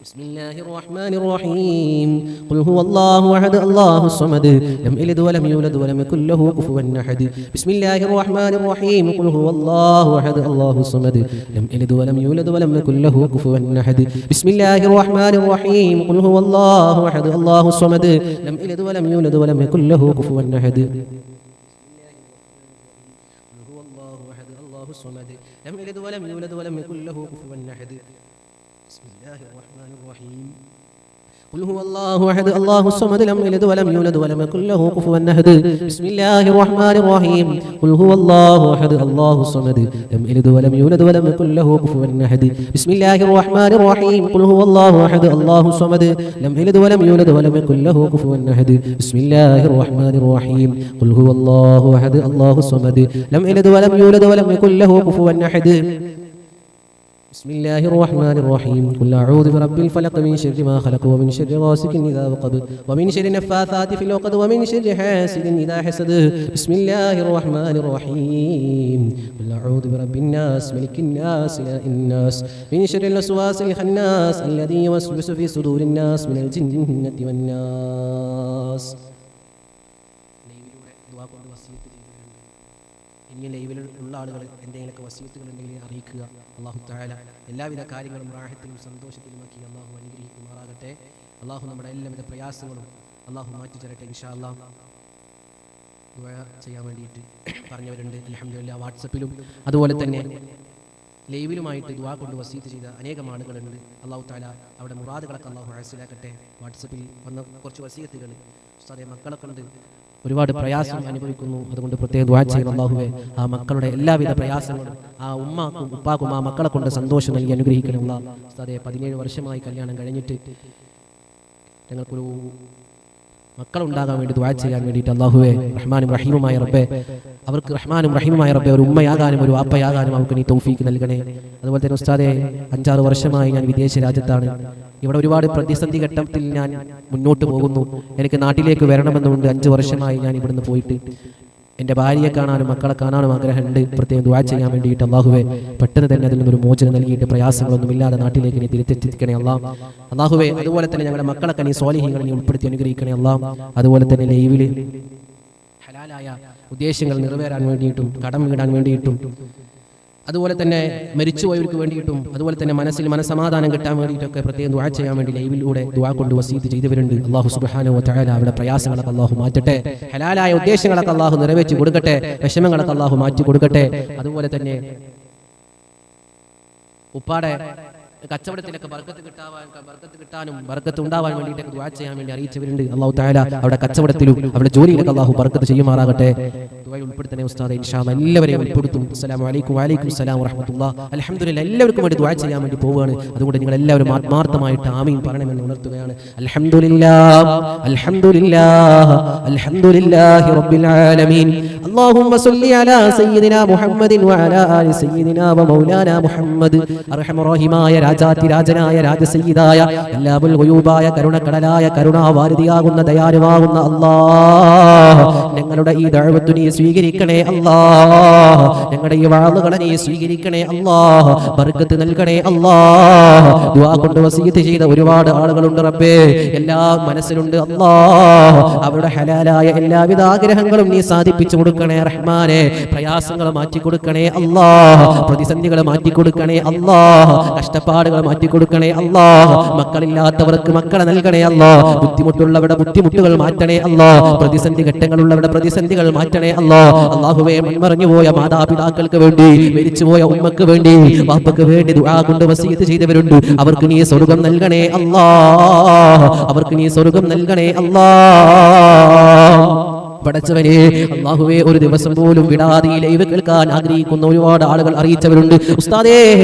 S1: بسم الله الرحمن الرحيم. قل هو الله أحد الله الصمد لم يلد ولم يولد ولم يكن له كفوا أحد. بسم الله الرحمن الرحيم. قل هو الله أحد الله الصمد لم يلد ولم يولد ولم يكن له كفوا أحد. بسم الله الرحمن الرحيم. قل هو الله أحد الله الصمد لم يلد ولم يولد ولم يكن له كفوا أحد. هو الله أحد الله الصمد لم يلد ولم يولد ولم يكن له كفوا أحد. بسم الله الرحمن الرحيم. قل هو الله أحد الله الصمد لم يلد ولم يولد ولم يكن له كفوا أحد. بسم الله الرحمن الرحيم. قل هو الله أحد الله الصمد لم يلد ولم يولد ولم يكن له كفوا أحد. بسم الله الرحمن الرحيم. قل هو الله أحد الله الصمد لم يلد ولم يولد ولم يكن له كفوا أحد. بسم الله الرحمن الرحيم. قل هو الله أحد الله الصمد لم يلد ولم يولد ولم يكن له كفوا أحد. بسم الله الرحمن الرحيم. قل أعوذ برب الفلق من شر ما خلق ومن شر غاسق إذا وقب ومن شر النفاثات في العقد ومن شر حاسد إذا حسد. بسم الله الرحمن الرحيم. قل أعوذ برب الناس ملك الناس إله الناس من شر الوسواس الخناس الذي يوسوس في صدور الناس من الجنة والناس. ഇനി ലൈവിൽ ഉള്ള ആളുകൾ എന്തെങ്കിലുമൊക്കെ വസിയത്തുകൾ ഉണ്ടെങ്കിൽ അറിയിക്കുക. അല്ലാഹു തആല എല്ലാവിധ കാര്യങ്ങളും റാഹത്തിലും സന്തോഷത്തിലുമാക്കി അല്ലാഹു അനുഗ്രഹിക്കുമാറാകട്ടെ. അല്ലാഹു നമ്മുടെ എല്ലാവിധ പ്രയാസങ്ങളും അല്ലാഹു മാറ്റി തരട്ടെ ഇൻഷാ അല്ലാഹ്. ദുആ ചെയ്യാൻ വേണ്ടിയിട്ട് പറഞ്ഞവരുണ്ട് അൽഹംദുലില്ലാഹ്. വാട്സപ്പിലും അതുപോലെ തന്നെ ലൈവിലുമായിട്ട് ദുആ കൊണ്ട് വസീത്ത് ചെയ്ത അനേകം ആളുകളുണ്ട്. അല്ലാഹു തആല അവിടെ മുറാദുകളൊക്കെ അല്ലാഹു ഹാസിലാക്കട്ടെ. വാട്സപ്പിൽ വന്ന കുറച്ച് വസീയത്തുകൾ ഉസ്താദേ മക്കളൊക്കെ ഉണ്ട്, ഒരുപാട് പ്രയാസം അനുഭവിക്കുന്നു, അതുകൊണ്ട് പ്രത്യേകം ദുആ ചെയ്യണം അല്ലാഹുവേ. ആ മക്കളുടെ എല്ലാവിധ പ്രയാസങ്ങളും ആ ഉമ്മാക്കും ഉപ്പാക്കും ആ മക്കളെ കൊണ്ട് സന്തോഷം നൽകി അനുഗ്രഹിക്കണം അല്ലാഹ്. ഉസ്താദേ 17 വർഷമായി കല്യാണം കഴിഞ്ഞിട്ട് ഞങ്ങൾക്കൊരു മക്കളുണ്ടാകാൻ വേണ്ടി ദുആ ചെയ്യാൻ വേണ്ടിയിട്ട് അല്ലാഹുവേ റഹ്മാനും റഹീമുമായ റബ്ബേ, അവർക്ക് റഹ്മാനും റഹീമുമായ റബ്ബേ ഒരു ഉമ്മയാകാനും ഒരു വാപ്പയാകാനും അവർക്ക് നീ തൗഫീക്ക് നൽകണേ. അതുപോലെ തന്നെ ഉസ്താദേ 5-6 വർഷമായി ഞാൻ വിദേശ രാജ്യത്താണ്. ഇവിടെ ഒരുപാട് പ്രതിസന്ധി ഘട്ടത്തിൽ ഞാൻ മുന്നോട്ട് പോകുന്നു. എനിക്ക് നാട്ടിലേക്ക് വരണമെന്നുണ്ട്. 5 വർഷമായി ഞാൻ ഇവിടുന്ന് പോയിട്ട് എൻ്റെ ഭാര്യയെ കാണാനും മക്കളെ കാണാനും ആഗ്രഹമുണ്ട്. പ്രത്യേകം ദുആ ചെയ്യാൻ വേണ്ടിയിട്ട് അല്ലാഹുവേ പെട്ടെന്ന് തന്നെ അതിൽ നിന്നൊരു മോചനം നൽകിയിട്ട് പ്രയാസങ്ങളൊന്നും ഇല്ലാതെ നാട്ടിലേക്ക് നീ തിരിച്ചെത്തിക്കണേ അല്ലാഹുവേ. അതുപോലെ തന്നെ ഞങ്ങളുടെ മക്കളൊക്കെ നീ സ്വാലിഹീങ്ങളെ നീ ഉൾപ്പെടുത്തി അനുഗ്രഹിക്കണേ അതുപോലെ തന്നെ ലൈവിൽ ഹലാലായ ഉദ്ദേശങ്ങൾ നിറവേറാൻ വേണ്ടിയിട്ടും കടം വീടാൻ വേണ്ടിയിട്ടും അതുപോലെ തന്നെ മരിച്ചുപോയവർക്ക് വേണ്ടിയിട്ടും അതുപോലെ തന്നെ മനസ്സിൽ മനസ്സമാധാനം കിട്ടാൻ വേണ്ടിയിട്ടൊക്കെ പ്രത്യേകം ദുആ ചെയ്യാൻ വേണ്ടി ലൈവിലൂടെ ദുആ കൊണ്ട് വസീത്ത് ചെയ്തവരുണ്ട്. അല്ലാഹു സുബ്ഹാനഹു വ തആല അവരുടെ പ്രയാസങ്ങളൊക്കെ അല്ലാഹു മാറ്റട്ടെ, ഹലാലായ ഉദ്ദേശങ്ങളൊക്കെ അല്ലാഹു നിറവേറ്റി കൊടുക്കട്ടെ, വിഷമങ്ങളൊക്കെ അല്ലാഹു മാറ്റി കൊടുക്കട്ടെ. അതുപോലെ തന്നെ ഉപ്പാടെ കച്ചവടത്തിലൊക്കെ ബർക്കത്ത് കിട്ടാനും ബർക്കത്ത് ഉണ്ടാവാൻ വേണ്ടിയിട്ടൊക്കെ ദുആ ചെയ്യാൻ വേണ്ടി അറിയിച്ചവരുണ്ട്. അല്ലാഹു തആല അവിടെ കച്ചവടത്തിലും അവിടെ ജോലിയിലൊക്കെ അല്ലാഹു ബർക്കത്ത് ചെയ്യുമാറാകട്ടെ. ദുആയിൽ ഉൾപ്പെടുത്തണേ ഉസ്താദേ, ഇൻഷാ അല്ലാഹ് എല്ലാവരെയും ഉൾപ്പെടുത്തും. അസ്സലാമു അലൈക്കും വഅലൈക്കും സലാം വറഹ്മത്തുള്ളാഹി. അൽഹംദുലില്ലാഹ് എല്ലാവർക്കും വേണ്ടി ദുആ ചെയ്യാൻ വേണ്ടി പോവുകയാണ്. അതുകൊണ്ട് നിങ്ങൾ എല്ലാവരും ആത്മാർത്ഥമായിട്ട് ആമീൻ പറയണമെന്ന് ഉണർത്തുകയാണ്. അൽഹംദുലില്ലാഹ് അൽഹംദുലില്ലാഹ് അൽഹംദുലില്ലാഹി റബ്ബിൽ ആലമീൻ. اللهم صل على سيدنا محمد وعلى آل سيدنا ومولانا محمد. അർഹമർ റഹീമായ രാജാതിരാജനായ രാജസയ്യിദായ എല്ലാമുൽ ഗുയൂബായ കരുണക്കടലായ കരുണാവാരിധിയാകുന്ന ദയാലുവാകുന്ന അല്ലാഹ്, ഞങ്ങളുടെ ഈ ദഅവത്ത് നീ സ്വീകരിക്കണേ അല്ലാഹ്. ഞങ്ങളുടെ ഈ വഅളുകളെ നീ സ്വീകരിക്കണേ അല്ലാഹ്. ബർക്കത്ത് നൽകണേ അല്ലാഹ്. ദുആ കൊണ്ട് വസിയത്ത് ചെയ്ത ഒരുപാട് ആളുകളുണ്ട് റബ്ബേ, എല്ലാം മനസ്സിലുണ്ട് അല്ലാഹ്. അവരുടെ ഹലാലായ എല്ലാവിധ ആഗ്രഹങ്ങളും നീ സാധിപ്പിച്ചു കൊടുക്കണേ റഹ്മാനെ. പ്രയാസങ്ങൾ മാറ്റി കൊടുക്കണേ അല്ലാഹ്. പ്രതിസന്ധികൾ മാറ്റി കൊടുക്കണേ അല്ലാഹ്. കഷ്ടപ്പാടുകൾ മാറ്റി കൊടുക്കണേ അല്ലാഹ്. മക്കളില്ലാത്തവർക്ക് മക്കളെ നൽകണേ അല്ലാഹ്. ബുദ്ധിമുട്ടുള്ളവരുടെ ബുദ്ധിമുട്ടുകൾ മാറ്റണേ അല്ലാഹ്. പ്രതിസന്ധി ഘട്ടങ്ങളുള്ളവരുടെ പ്രതിസന്ധികൾ മാറ്റണേ അല്ലാഹ്. അല്ലാഹുവേ, മൺമറഞ്ഞു പോയ മാതാപിതാക്കൾക്ക് വേണ്ടി, മരിച്ചുപോയ ഉമ്മക്ക് വേണ്ടി, വാപ്പക്ക് വേണ്ടി ദുആ കൊണ്ട് വസിയത്ത് ചെയ്തവരുണ്ട്. അവർക്ക് നീ സ്വർഗ്ഗം നൽകണേ അല്ലാഹ്. അവർക്ക് നീ സ്വർഗ്ഗം നൽകണേ അല്ലാഹ്. പടച്ചവനെ അല്ലാഹുവേ, ഒരു ദിവസം പോലും വിടാതെ ഈ ലൈവ് കേൾക്കാൻ ആഗ്രഹിക്കുന്ന ഒരുപാട് ആളുകൾ അറിയിച്ചവരുണ്ട്. ഉസ്താദേ,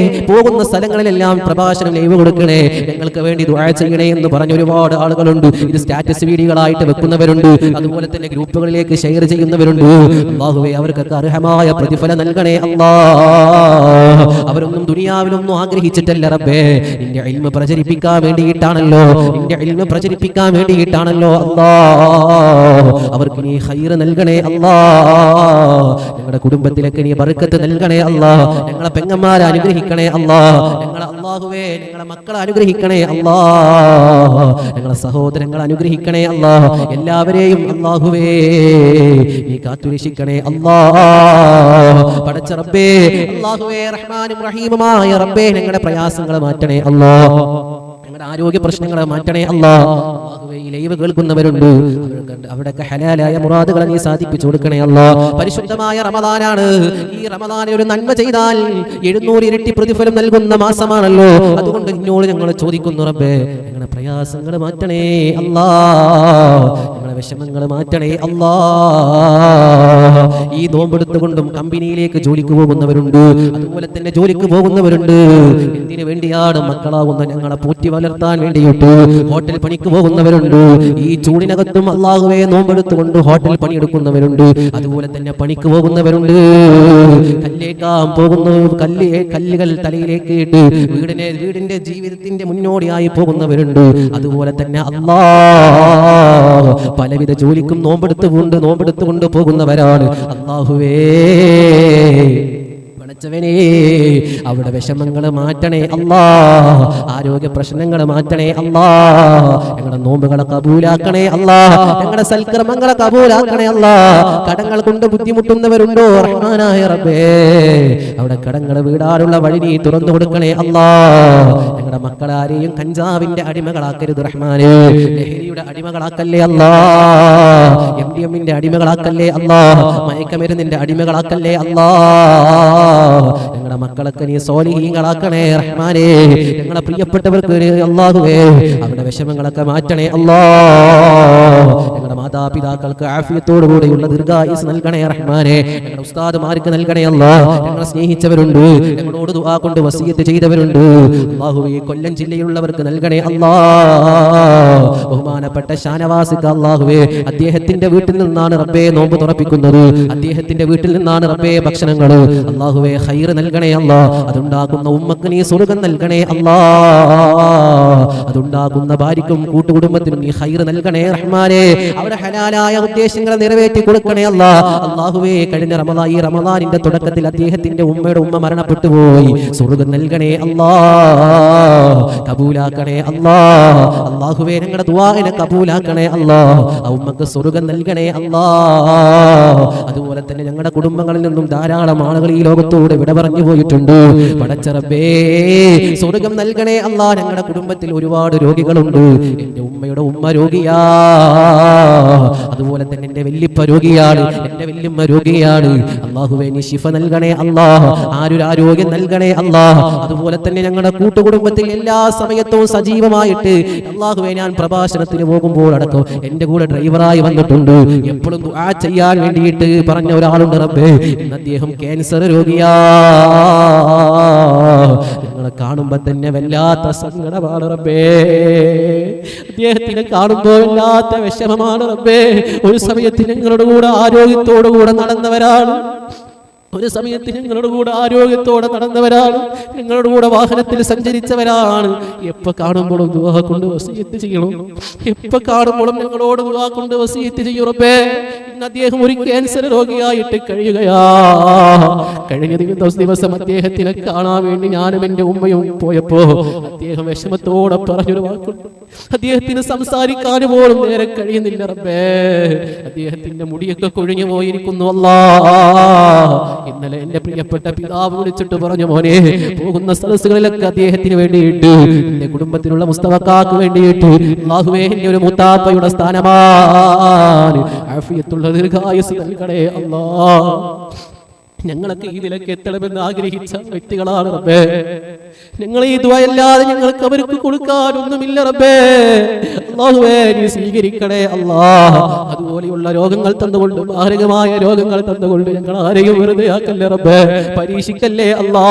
S1: പോകുന്ന സ്ഥലങ്ങളിലെല്ലാം പ്രഭാഷണം ലൈവ് കൊടുക്കണേ, ഞങ്ങൾക്ക് വേണ്ടി ദുആ ചെയ്യണേ എന്ന് പറഞ്ഞ ഒരുപാട് ആളുകളുണ്ട്. ഇത് സ്റ്റാറ്റസ് വീഡിയോകളായിട്ട് വെക്കുന്നവരുണ്ട്, അതുപോലെ തന്നെ ഗ്രൂപ്പുകളിലേക്ക് ഷെയർ ചെയ്യുന്നവരുണ്ട്. അല്ലാഹുവേ, അവർക്കൊക്കെ അർഹമായ പ്രതിഫലം നൽകണേ അല്ലാഹ്. അവരൊന്നും ദുനിയാവിലൊന്നും ആഗ്രഹിച്ചിട്ടല്ല റബ്ബേ, നിന്റെ ഇൽമ പ്രചരിപ്പിക്കാൻ വേണ്ടിയിട്ടാണല്ലോ, നിന്റെ ഇൽമ പ്രചരിപ്പിക്കാൻ വേണ്ടിയിട്ടാണല്ലോ അല്ലാഹ്. അവർക്ക് നീ ഖൈർ നൽകണേ അല്ലാഹ്. ഞങ്ങളുടെ കുടുംബത്തിലേക്ക് നീ ബർക്കത്ത് നൽകണേ അല്ലാഹ്. ഞങ്ങളെ പെങ്ങന്മാരെ അനുഗ്രഹിക്കണേ അല്ലാഹ്. ഞങ്ങളെ അല്ലാഹുവേ, ഞങ്ങളെ മക്കളെ അനുഗ്രഹിക്കണേ അല്ലാഹ്. ഞങ്ങളെ സഹോദരങ്ങളെ അനുഗ്രഹിക്കണേ അല്ലാഹ്. എല്ലാവരെയും അല്ലാഹുവേ നീ കാത്തുരക്ഷിക്കണേ അല്ലാഹ്. പടച്ച റബ്ബേ, അല്ലാഹുവേ, റഹ്മാനും റഹീമുമായ റബ്ബേ, ഞങ്ങളുടെ പ്രയാസങ്ങൾ മാറ്റണേ അല്ലാഹ്. ഞങ്ങളുടെ ആരോഗ്യ പ്രശ്നങ്ങളെ മാറ്റണേ അല്ലാഹ്. ഈ ലൈവ് കേൾക്കുന്നവരുണ്ട്, അവിടെയൊക്കെ ഹലാലായ മുറാദുകളെ നീ സാധിപ്പിച്ചു കൊടുക്കണേ അല്ലാഹ്. പരിശുദ്ധമായ റമദാനാണ്. ഈ റമദാനിൽ ഒരു നന്മ ചെയ്താൽ 700 ഇരട്ടി പ്രതിഫലം നൽകുന്ന മാസമാണല്ലോ. അതുകൊണ്ട് നിന്നോട് ഞങ്ങൾ ചോദിക്കുന്നു റബ്ബേ, ഞങ്ങളുടെ പ്രയാസങ്ങൾ മാറ്റണേ അല്ലാഹ്. ഞങ്ങളുടെ വിഷമങ്ങൾ മാറ്റണേ അല്ലാഹ്. ഈ നോമ്പെടുത്തുകൊണ്ടും കമ്പനിയിലേക്ക് ജോലിക്ക് പോകുന്നവരുണ്ട്, അതുപോലെ തന്നെ ജോലിക്ക് പോകുന്നവരുണ്ട്. എന്തിനു വേണ്ടിയാണ്? മക്കളാകുന്ന ഞങ്ങളെ പോറ്റി വളർത്താൻ വേണ്ടിയിട്ട് ഹോട്ടൽ പണിക്ക് പോകുന്നവരുണ്ട്. ഈ ചൂടിനകത്തും അല്ലാഹുവേ നോമ്പെടുത്തുകൊണ്ട് ഹോട്ടൽ പണിയെടുക്കുന്നവരുണ്ട്, അതുപോലെ തന്നെ പണിക്ക് പോകുന്നവരുണ്ട്. കല്ലേക്കാൻ പോകുന്ന കല്ലുകൾ തലയിലേക്ക് ഇട്ട് വീടിന്റെ ജീവിതത്തിന്റെ മുന്നോടിയായി പോകുന്നവരുണ്ട്. അതുപോലെ തന്നെ അല്ലാഹ് പലവിധ ജോലിക്കും നോമ്പെടുത്തുകൊണ്ട് പോകുന്നവരാണ്. അല്ലാഹുവേ, അവിടെ വിഷമങ്ങൾ മാറ്റണേ അല്ലാഹ്. ആരോഗ്യ പ്രശ്നങ്ങൾ മാറ്റണേ അല്ലാഹ്. ഞങ്ങളുടെ നോമ്പുകളെ കബൂലാക്കണേ അല്ലാഹ്. ഞങ്ങളുടെ സൽക്കർമ്മങ്ങളെ കബൂലാക്കണേ അല്ലാഹ്. കടങ്ങൾ കൊണ്ട് ബുദ്ധിമുട്ടുന്നവരുണ്ടോ റഹ്മാനായ റബ്ബേ, അവിടെ കടങ്ങൾ വീടാനുള്ള വഴി നീ തുറന്നു കൊടുക്കണേ അല്ലാഹ്. ഞങ്ങളുടെ മക്കളാരെയും കഞ്ചാവിന്റെ അടിമകളാക്കരുത് റഹ്മാനേ. ലഹരിയുടെ അടിമകളാക്കല്ലേ അല്ലാഹ്. MDMന്റെ അടിമകളാക്കല്ലേ അല്ലാഹ്. മയക്കമരുന്നിന്റെ അടിമകളാക്കല്ലേ അല്ലാഹ്. ഞങ്ങളുടെ മക്കളൊക്കെ നീ സ്വാലിഹീങ്ങളാക്കണേ റഹ്മാനേ. ഞങ്ങളുടെ പ്രിയപ്പെട്ടവർക്ക് അല്ലാഹുവേ അവരുടെ വിഷമങ്ങളൊക്കെ മാറ്റണേ അല്ലാഹ്. ഞങ്ങളുടെ മാതാപിതാക്കൾക്ക് ആഫിയത്തോടു കൂടെയുള്ള ദീർഘായുസ് നൽകണേ റഹ്മാനേ. ഞങ്ങളുടെ ഉസ്താദുമാർക്ക് നൽകണേ അല്ലാഹ്. ഞങ്ങളെ സ്നേഹിച്ചവരുണ്ട്, ഞങ്ങളോട് ദുആ കൊണ്ട് വസിയത്ത് ചെയ്തവരുണ്ട്. അല്ലാഹുവേ, കൊല്ലം ജില്ലയിലുള്ളവർക്ക് നൽകണേ അല്ലാഹ്. ബഹുമാനപ്പെട്ട ഷാനവാസിക്ക് അല്ലാഹുവേ, അദ്ദേഹത്തിന്റെ വീട്ടിൽ നിന്നാണ് റബ്ബേ നോമ്പ് തുറപ്പിക്കുന്നത്. അദ്ദേഹത്തിന്റെ വീട്ടിൽ നിന്നാണ് റബ്ബേ ഭക്ഷണങ്ങൾ. അല്ലാഹുവേ, ഖൈർ നൽകണേ അല്ലാഹ്. അതുണ്ടാക്കുന്ന ഉമ്മക്ക് നീ സ്വർഗ്ഗം നൽകണേ അല്ലാഹ്. അതുണ്ടാക്കുന്ന ഭാര്യക്കും കൂട്ടുകുടുംബത്തിനും നീ ഖൈർ നൽകണേ റഹ്മാനേ. അവരുടെ ഹലാലായ ഉദ്ദേശങ്ങൾ നിറവേറ്റി കൊടുക്കണേ അല്ലാ. അല്ലാഹുവേ, കഴിഞ്ഞ ഈ റമദാനിന്റെ തുടക്കത്തിൽ അദ്ദേഹത്തിന്റെ ഉമ്മയുടെ ഉമ്മ മരണപ്പെട്ടു പോയി. സ്വർഗ്ഗം നൽകണേ അല്ലാ, കബൂലാക്കണേ അല്ലാ. അല്ലാഹുവേ, ഞങ്ങളുടെ ദുആഇനെ കബൂലാക്കണേ അല്ലാ. ആ ഉമ്മക്ക് സ്വർഗ്ഗം നൽകണേ അല്ലാ. അതുപോലെ തന്നെ ഞങ്ങളുടെ കുടുംബങ്ങളിൽ നിന്നും ധാരാളം ആളുകൾ ഈ ലോകത്തോട് വിട പറഞ്ഞു പോയിട്ടുണ്ട്. പടച്ച റബ്ബേ, സ്വർഗ്ഗം നൽകണേ അല്ലാ. ഞങ്ങളുടെ കുടുംബത്തിൽ ഒരുപാട് രോഗികളുണ്ട്. എന്റെ ഉമ്മയുടെ ഉമ്മ രോഗിയാ, അതുപോലെ തന്നെ എന്റെ വല്യപ്പ രോഗിയാണ്, എന്റെ വല്യമ്മ രോഗിയാണ്. അല്ലാഹുവേ, നീ ശിഫ നൽകണേ അല്ലാ, ആരോഗ്യം നൽകണേ അല്ലാ. അതുപോലെ തന്നെ ഞങ്ങളുടെ കൂട്ടുകുടുംബത്തിൽ എല്ലാ സമയത്തും സജീവമായിട്ട് അല്ലാഹുവേ, ഞാൻ പ്രഭാഷണത്തിന് പോകുമ്പോൾ അടക്കം എന്റെ കൂടെ ഡ്രൈവറായി വന്നിട്ടുണ്ട്. എപ്പോഴും ദുആ ചെയ്യാൻ വേണ്ടിയിട്ട് പറഞ്ഞ ഒരാളുണ്ട് റബ്ബേ. ഇന്ന് അദ്ദേഹം ക്യാൻസർ രോഗിയാ. ഞങ്ങളെ കാണുമ്പോ തന്നെ വല്ലാത്ത സങ്കടമാണ് റബ്ബേ. അദ്ദേഹത്തിനെ കാണുമ്പോൾ വല്ലാത്ത വിഷമമാണ് റബ്ബേ. ഒരു സമയത്ത് ഞങ്ങളുടെ കൂടെ ആരോഗ്യത്തോടു കൂടെ നടന്നവരാണ്, ഒരു സമയത്ത് ഞങ്ങളുടെ കൂടെ ആരോഗ്യത്തോടെ നടന്നവരാണ്, ഞങ്ങളുടെ കൂടെ വാഹനത്തിൽ സഞ്ചരിച്ചവരാണ്. എപ്പോ കാണുമ്പോഴും ദുആ കൊണ്ട് വസിയത്ത് ചെയ്യണം, എപ്പോ കാണുമ്പോഴും ഞങ്ങളോട് ദുആ കൊണ്ട് വസിയത്ത് ചെയ്യും റബ്ബേ. ഇന്ന് അദ്ദേഹം ഒരു ക്യാൻസർ രോഗിയായിട്ട് കഴിയുകയാ. കഴിഞ്ഞ ദിവസം അദ്ദേഹത്തിനെ കാണാൻ വേണ്ടി ഞാനും എന്റെ ഉമ്മയും പോയപ്പോ അദ്ദേഹം വിഷമത്തോടെ പറഞ്ഞൊരു വാക്കുണ്ട്. അദ്ദേഹത്തിന് സംസാരിക്കാൻ പോലും നേരെ കഴിയുന്നില്ല റബ്ബേ. അദ്ദേഹത്തിന്റെ മുടിയൊക്കെ കൊഴിഞ്ഞു പോയിരിക്കുന്നു അല്ലാ. ഇന്നലെ എന്റെ പ്രിയപ്പെട്ട പിതാവ് വിളിച്ചിട്ട് പറഞ്ഞു, മോനെ, പോകുന്ന സദസ്സുകളിലൊക്കെ അദ്ദേഹത്തിന് വേണ്ടിയിട്ട്, എന്റെ കുടുംബത്തിലുള്ള മുസ്തഫക്കാക്ക് വേണ്ടിയിട്ട് അല്ലാഹുവേ, എന്റെ ഒരു മുത്താപ്പയുടെ സ്ഥാനമാണ്, ആഫിയത്തുള്ള ദീർഘായുസ്സ് നൽകണേ അല്ലാ. ഞങ്ങളൊക്കെ ഇതിലേക്ക് എത്തണമെന്ന് ആഗ്രഹിച്ച വ്യക്തികളാണ് റബ്ബേ. ഞങ്ങൾ ഈ ദുആ അല്ലാതെ ഞങ്ങൾക്ക് അവർക്ക് കൊടുക്കാനൊന്നുമില്ല റബ്ബേ. അല്ലാഹുവേ, നീ സ്വീകരിക്കണേ അല്ലാ. അതുപോലെയുള്ള രോഗങ്ങൾ തന്നുകൊണ്ട്, മാരകമായ രോഗങ്ങൾ തന്നുകൊണ്ട് ഞങ്ങൾ ആരെയും വെറുതെ ആക്കല്ലേ റബ്ബേ, പരീക്ഷിക്കല്ലേ അല്ലാ.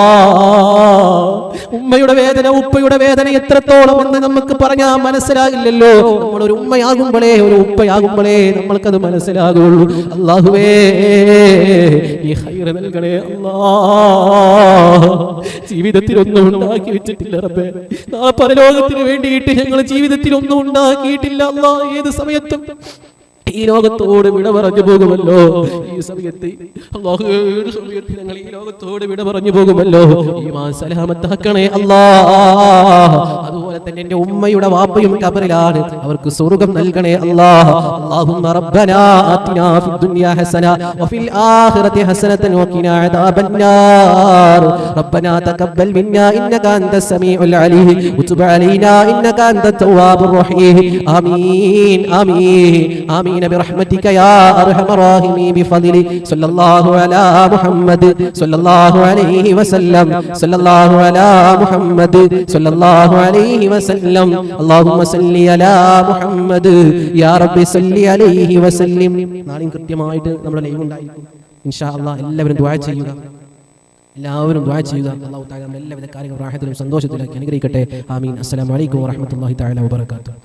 S1: ഉമ്മയുടെ വേദന, ഉപ്പയുടെ വേദന എത്രത്തോളം എന്ന് നമുക്ക് പറഞ്ഞാൽ മനസ്സിലാകില്ലല്ലോ. നമ്മളൊരു ഉമ്മയാകുമ്പോഴേ, ഒരു ഉപ്പയാകുമ്പോഴേ നമ്മൾക്കത് മനസ്സിലാകുള്ളൂ. അല്ലാഹുവേ, നീ ഖൈർ നൽകണേ അല്ലാ. ജീവിതത്തിൽ ഒന്നും ഉണ്ടാക്കി വെച്ചിട്ടില്ല റബ്ബേ. പരലോകത്തിന് വേണ്ടിയിട്ട് ഞങ്ങൾ ജീവിതത്തിൽ ഒന്നും ഉണ്ടാക്കിയിട്ടില്ല അല്ലാ. ഏത് സമയത്തും ഈ ലോകത്തോട് വിട പറഞ്ഞു പോകുമല്ലോ. ഈ സമയത്ത് ഞങ്ങൾ ഈ ലോകത്തോട് വിട പറഞ്ഞു പോകുമല്ലോ. ഈമാൻ സലാമത്താക്കണേ അല്ലാ. അതുപോലെ തന്നെ എന്റെ ഉമ്മയുടെ വാപ്പയും ഖബറിലാണ്, അവർക്ക് സ്വർഗ്ഗം നൽകണേ അല്ലാ. അല്ലാഹുമ്മ റബ്ബനാ ആതിനാ ഫിദ് ദുനിയാ ഹസന വഫിൽ ആഖിറതി ഹസനതൻ വഖിനാ അദാബന്നാർ. റബ്ബനാ തഖബ്ബൽ മിന്നാ ഇന്നക അൻതസ് സമീഉൽ അലീം വതുബ് അലൈനാ ഇന്നക അൻതത് തവ്വാബുർ റഹീം. ആമീൻ ആമീൻ ആമീൻ برحمتك يا أرحم الراحمين بفضل صلى الله على محمد صلى الله عليه وسلم صلى الله على محمد صلى الله عليه وسلم اللهم صل على محمد يا رب صل عليه وسلم. നാളെ കൃത്യമായിട്ട് നമ്മുടെ ലൈവ് ഉണ്ടായിരിക്കും ഇൻഷാ അല്ലാഹ്. എല്ലാവരും ദുആ ചെയ്യുക, എല്ലാവരും ദുആ ചെയ്യുക. അല്ലാഹു തആല എല്ലാവിധ കാര്യങ്ങളും റാഹത്തിലും സന്തോഷത്തിലും അനുഗ്രഹിക്കട്ടെ. ആമീൻ. അസ്സലാമു അലൈക്കും വറഹ്മത്തുള്ളാഹി തആല വബറകാതുഹു.